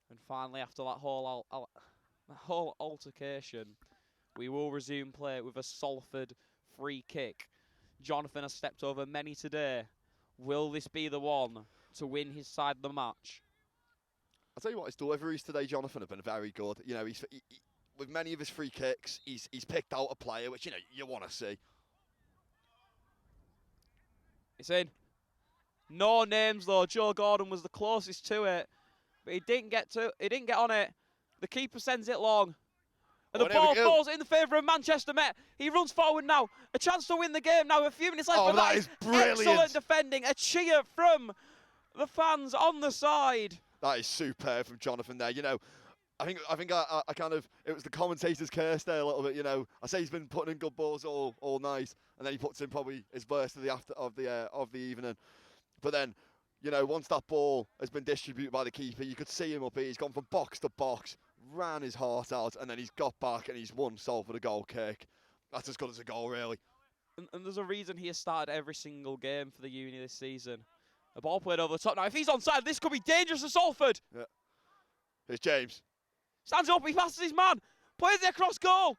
And finally, after that whole altercation, we will resume play with a Salford free kick. Jonathan has stepped over many today. Will this be the one to win his side the match? I'll tell you what, his deliveries today, Jonathan, have been very good. You know, with many of his free kicks, he's picked out a player which, you know, you want to see. It's in. No names though. Joe Gordon was the closest to it, but he didn't get on it. The keeper sends it long. And the ball falls in the favour of Manchester Met. He runs forward now. A chance to win the game now. A few minutes left. Oh, that is brilliant. Excellent defending. A cheer from the fans on the side. That is superb from Jonathan there. You know, I think I kind of, it was the commentator's curse there a little bit. You know, I say he's been putting in good balls all night, and then he puts in probably his worst of the evening. But then, you know, once that ball has been distributed by the keeper, you could see him up here. He's gone from box to box, ran his heart out, and then he's got back and he's won Salford a goal kick. That's as good as a goal, really. And there's a reason he has started every single game for the Uni this season. A ball played over the top. Now, if he's onside, this could be dangerous for Salford. Yeah. Here's James. Stands up, he passes his man. Plays it across goal.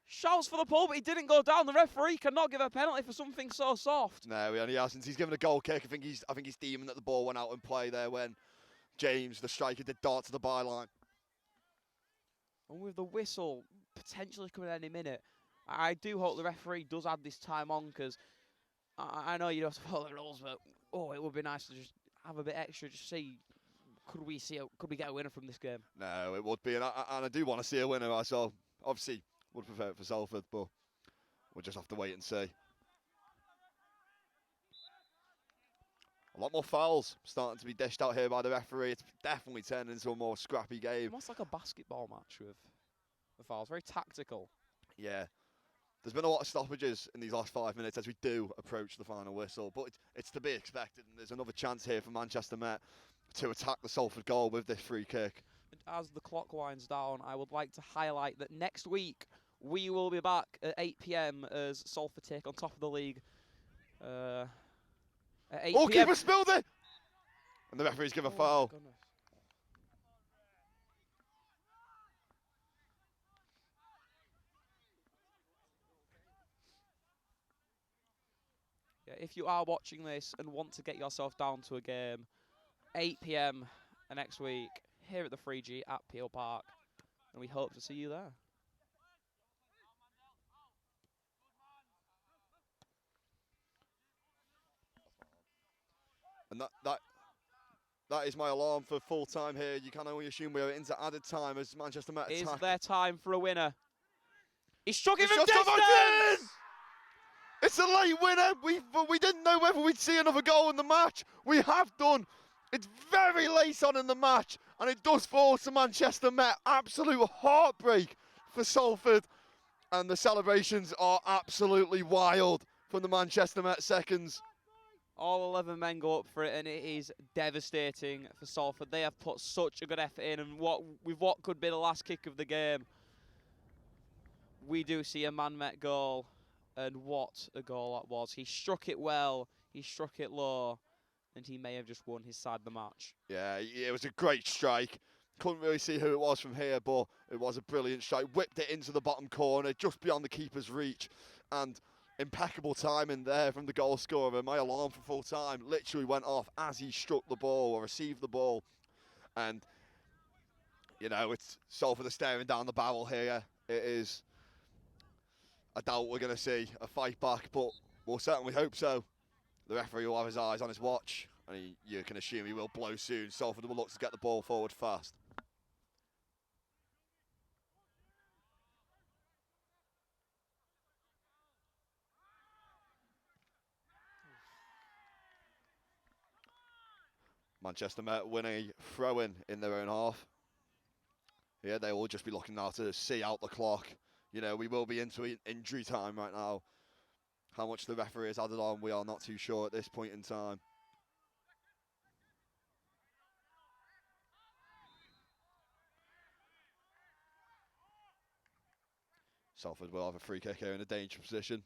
Shouts for the pull, but he didn't go down. The referee cannot give a penalty for something so soft. No, he hasn't. He's given a goal kick. I think he's deeming that the ball went out in play there when James, the striker, did dart to the byline. And with the whistle potentially coming at any minute, I do hope the referee does add this time on, because I know you don't have to follow the rules, but it would be nice to just have a bit extra, just see, could we get a winner from this game? No, it would be, and I do want to see a winner myself. Obviously, would prefer it for Salford, but we'll just have to wait and see. A lot more fouls starting to be dished out here by the referee. It's definitely turned into a more scrappy game. Almost like a basketball match with the fouls. Very tactical. Yeah. There's been a lot of stoppages in these last 5 minutes as we do approach the final whistle, but it's to be expected, and there's another chance here for Manchester Met to attack the Salford goal with this free kick. As the clock winds down, I would like to highlight that next week we will be back at 8 p.m. as Salford take on top of the league. At 8 Oh, p.m. keeper spilled it! And the referee's given a foul. Goodness. Yeah, if you are watching this and want to get yourself down to a game, 8 p.m. next week here at the 3G at Peel Park, and we hope to see you there. And that is my alarm for full time here. You can only assume we're into added time as Manchester Met attack. Is there time for a winner? He struck it from Shot distance! in! It's a late winner. We didn't know whether we'd see another goal in the match. We have done. It's very late on in the match, and it does fall to Manchester Met. Absolute heartbreak for Salford, and the celebrations are absolutely wild from the Manchester Met seconds. All 11 men go up for it, and it is devastating for Salford. They have put such a good effort in, and with what could be the last kick of the game, we do see a man-met goal, and what a goal that was. He struck it well, he struck it low, and he may have just won his side of the match. Yeah, it was a great strike. Couldn't really see who it was from here, but it was a brilliant strike. Whipped it into the bottom corner, just beyond the keeper's reach, and impeccable timing there from the goal scorer. My alarm for full time literally went off as he struck the ball or received the ball. And, you know, it's Salford are staring down the barrel here. It is, I doubt we're going to see a fight back, but we'll certainly hope so. The referee will have his eyes on his watch, and you can assume he will blow soon. Salford will look to get the ball forward fast. Manchester Met win a throw-in their own half. Yeah, they will just be looking now to see out the clock. You know, we will be into injury time right now. How much the referee has added on, we are not too sure at this point in time. Salford will have a free kick here in a dangerous position.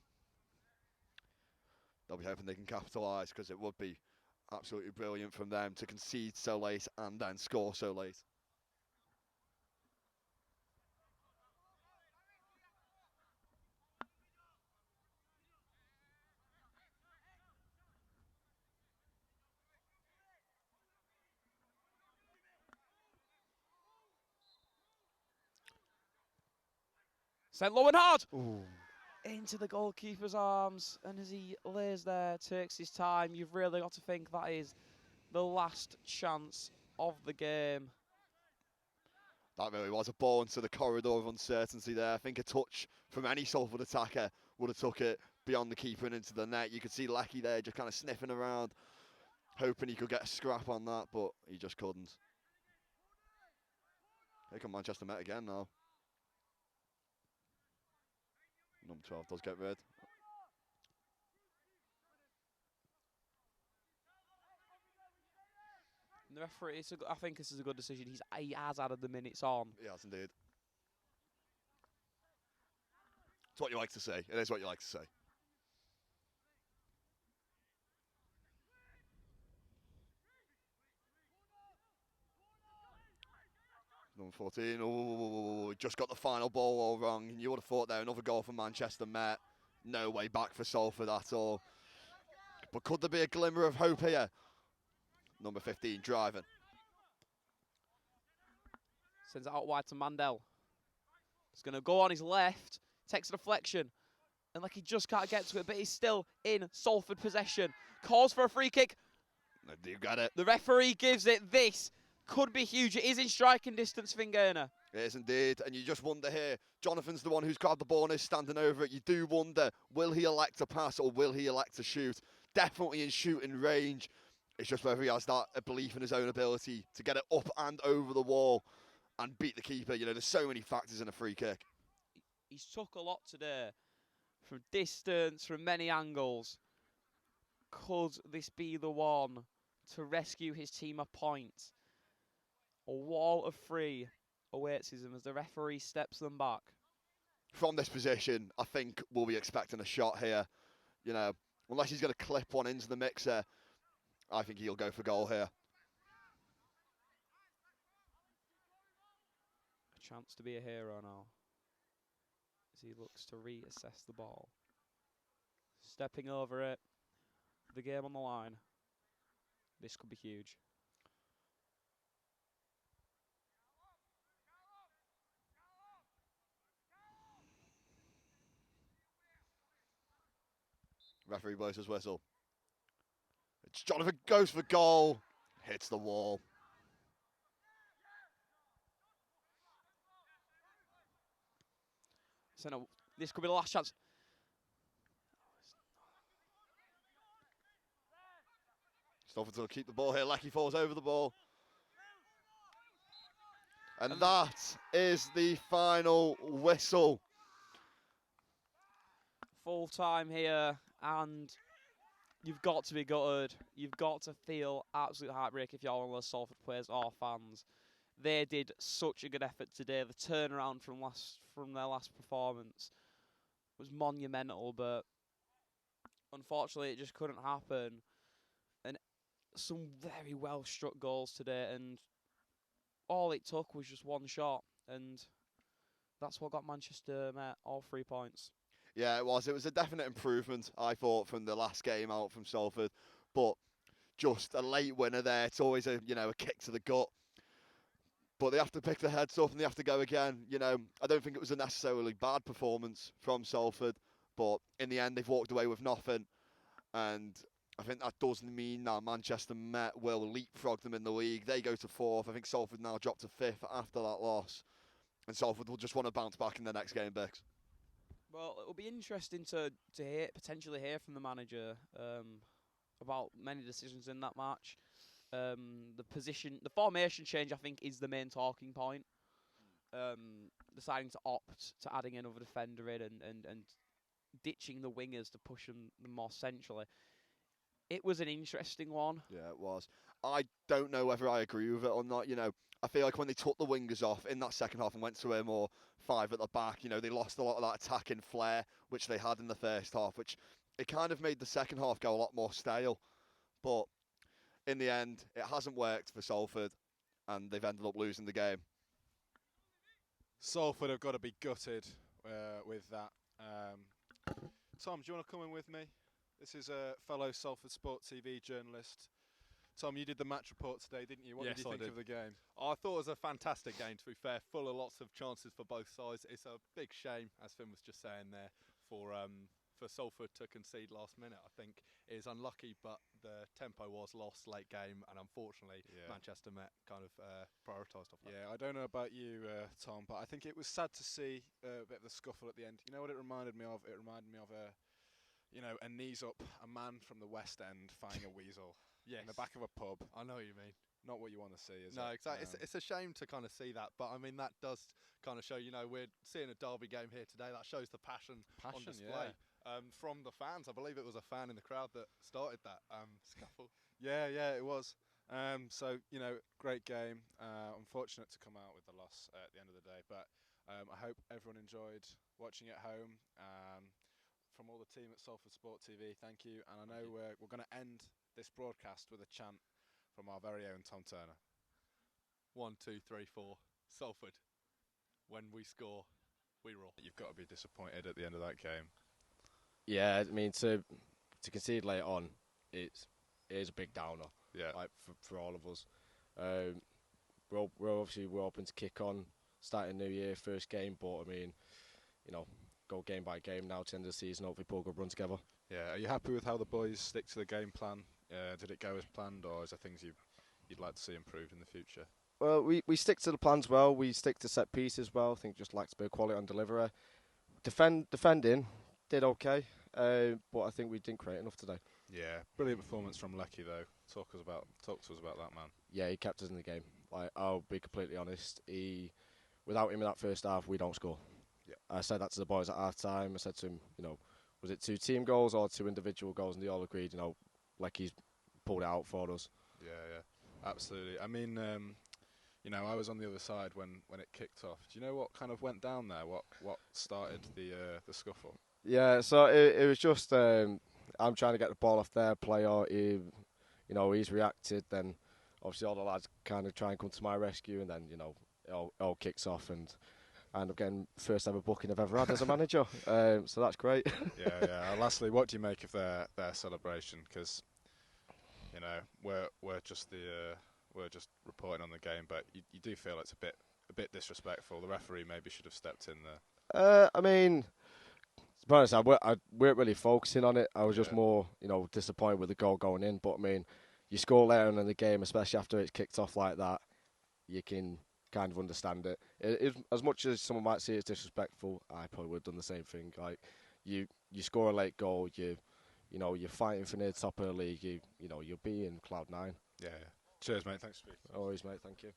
They'll be hoping they can capitalise, because it would be absolutely brilliant from them to concede so late and then score so late. Sent low and hard. Ooh. Into the goalkeeper's arms. And as he lays there, takes his time, you've really got to think that is the last chance of the game. That really was a ball into the corridor of uncertainty there. I think a touch from any Salford attacker would have took it beyond the keeper and into the net. You could see Lecky there just kind of sniffing around, hoping he could get a scrap on that, but he just couldn't. Here come Manchester Met again now. Number 12 does get rid. The referee, I think this is a good decision. He has added the minutes on. He has indeed. It's what you like to say. It is what you like to say. Number 14. Oh, just got the final ball all wrong. And you would have thought there another goal for Manchester Met. No way back for Salford at all. But could there be a glimmer of hope here? Number 15 driving. Sends it out wide to Mandel. He's going to go on his left. Takes a deflection. And like he just can't get to it, but he's still in Salford possession. Calls for a free kick. You got it. The referee gives it. This could be huge. It is in striking distance for Gaynor. It is indeed. And you just wonder here, Jonathan's the one who's grabbed the ball and is standing over it. You do wonder, will he elect to pass or will he elect to shoot? Definitely in shooting range. It's just whether he has that belief in his own ability to get it up and over the wall and beat the keeper. You know, there's so many factors in a free kick. He's took a lot today. From distance, from many angles. Could this be the one to rescue his team a point? A wall of three awaits him as the referee steps them back. From this position, I think we'll be expecting a shot here. You know, unless he's going to clip one into the mixer, I think he'll go for goal here. A chance to be a hero now. As he looks to reassess the ball. Stepping over it. The game on the line. This could be huge. Referee blows his whistle. It's Jonathan goes for goal. Hits the wall. So no, this could be the last chance. Salford will keep the ball here. Lecky falls over the ball. And that is the final whistle. Full time here, and you've got to be gutted. You've got to feel absolute heartbreak if you're one of those Salford players or fans. They did such a good effort today. The turnaround from their last performance was monumental, but unfortunately it just couldn't happen. And some very well struck goals today, and all it took was just one shot, and that's what got Manchester Met all 3 points. Yeah, it was. It was a definite improvement, I thought, from the last game out from Salford. But just a late winner there. It's always a kick to the gut. But they have to pick their heads up and they have to go again. You know, I don't think it was a necessarily bad performance from Salford, but in the end they've walked away with nothing. And I think that doesn't mean that Manchester Met will leapfrog them in the league. They go to 4th. I think Salford now dropped to 5th after that loss. And Salford will just want to bounce back in the next game, Bix. Well, it will be interesting to potentially hear from the manager about many decisions in that match. The formation change, I think, is the main talking point. Deciding to opt to adding another defender in and ditching the wingers to push them more centrally. It was an interesting one. Yeah, it was. I don't know whether I agree with it or not. You know, I feel like when they took the wingers off in that second half and went to a more 5 at the back, you know, they lost a lot of that attacking flair which they had in the first half, which it kind of made the second half go a lot more stale. But in the end, it hasn't worked for Salford, and they've ended up losing the game. Salford have got to be gutted with that. Tom, do you want to come in with me? This is a fellow Salford Sport TV journalist, Tom, you did the match report today, didn't you? What Yes, did you I think did. of the game? I thought it was a fantastic game, to be fair, full of lots of chances for both sides. It's a big shame, as Finn was just saying there, for Salford to concede last minute. I think it is unlucky, but the tempo was lost late game, and unfortunately, Manchester Met kind of prioritised off that. Yeah, I don't know about you, Tom, but I think it was sad to see a bit of the scuffle at the end. You know what it reminded me of? It reminded me of a knees up, a man from the West End fighting a weasel Yes. in the back of a pub. I know what you mean. Not what you want to see, is it? No, exactly. It's a shame to kind of see that, but I mean that does kind of show. We're seeing a derby game here today. That shows the passion on display from the fans. I believe it was a fan in the crowd that started that scuffle. Yeah, it was. So, great game. Unfortunate to come out with the loss at the end of the day, but I hope everyone enjoyed watching at home. From all the team at Salford Sport TV, thank you. And I know we're going to end this broadcast with a chant from our very own Tom Turner. 1, 2, 3, 4. Salford. When we score, we roar. You've got to be disappointed at the end of that game. Yeah, I mean to concede late on, it is a big downer. Yeah, like for all of us. We're obviously hoping to kick on, starting new year, first game. But I mean, go game by game now to end the season. Hopefully, pull a good run together. Yeah. Are you happy with how the boys stick to the game plan? Did it go as planned, or is there things you'd like to see improved in the future? Well, we stick to the plans well. We stick to set pieces well. I think just lacks a bit of quality on delivery. Defending did okay, but I think we didn't create enough today. Yeah, brilliant performance from Lecky though. Talk to us about that man. Yeah, he kept us in the game. Like, I'll be completely honest. Without him in that first half, we don't score. Yeah. I said that to the boys at half time. I said to him, was it 2 team goals or 2 individual goals? And they all agreed, Lecky's pulled it out for us. Yeah, absolutely. I mean, I was on the other side when it kicked off. Do you know what kind of went down there? What started the scuffle? Yeah, so it was just I'm trying to get the ball off their player. He's reacted. Then obviously all the lads kind of try and come to my rescue, and then it all kicks off, and I end up getting first ever booking I've ever had as a manager. So that's great. Yeah. Lastly, what do you make of their celebration? Because we're just reporting on the game, but you do feel it's a bit disrespectful. The referee maybe should have stepped in there. I mean, to be honest, I weren't really focusing on it. I was just more, disappointed with the goal going in. But I mean, you score later on in the game, especially after it's kicked off like that, you can kind of understand it. As much as someone might see it as disrespectful, I probably would have done the same thing. Like, you score a late goal, you're fighting for near the top of the league. You'll be in cloud 9. Yeah. Cheers, mate. Thanks for speaking. Always, mate. Thank you.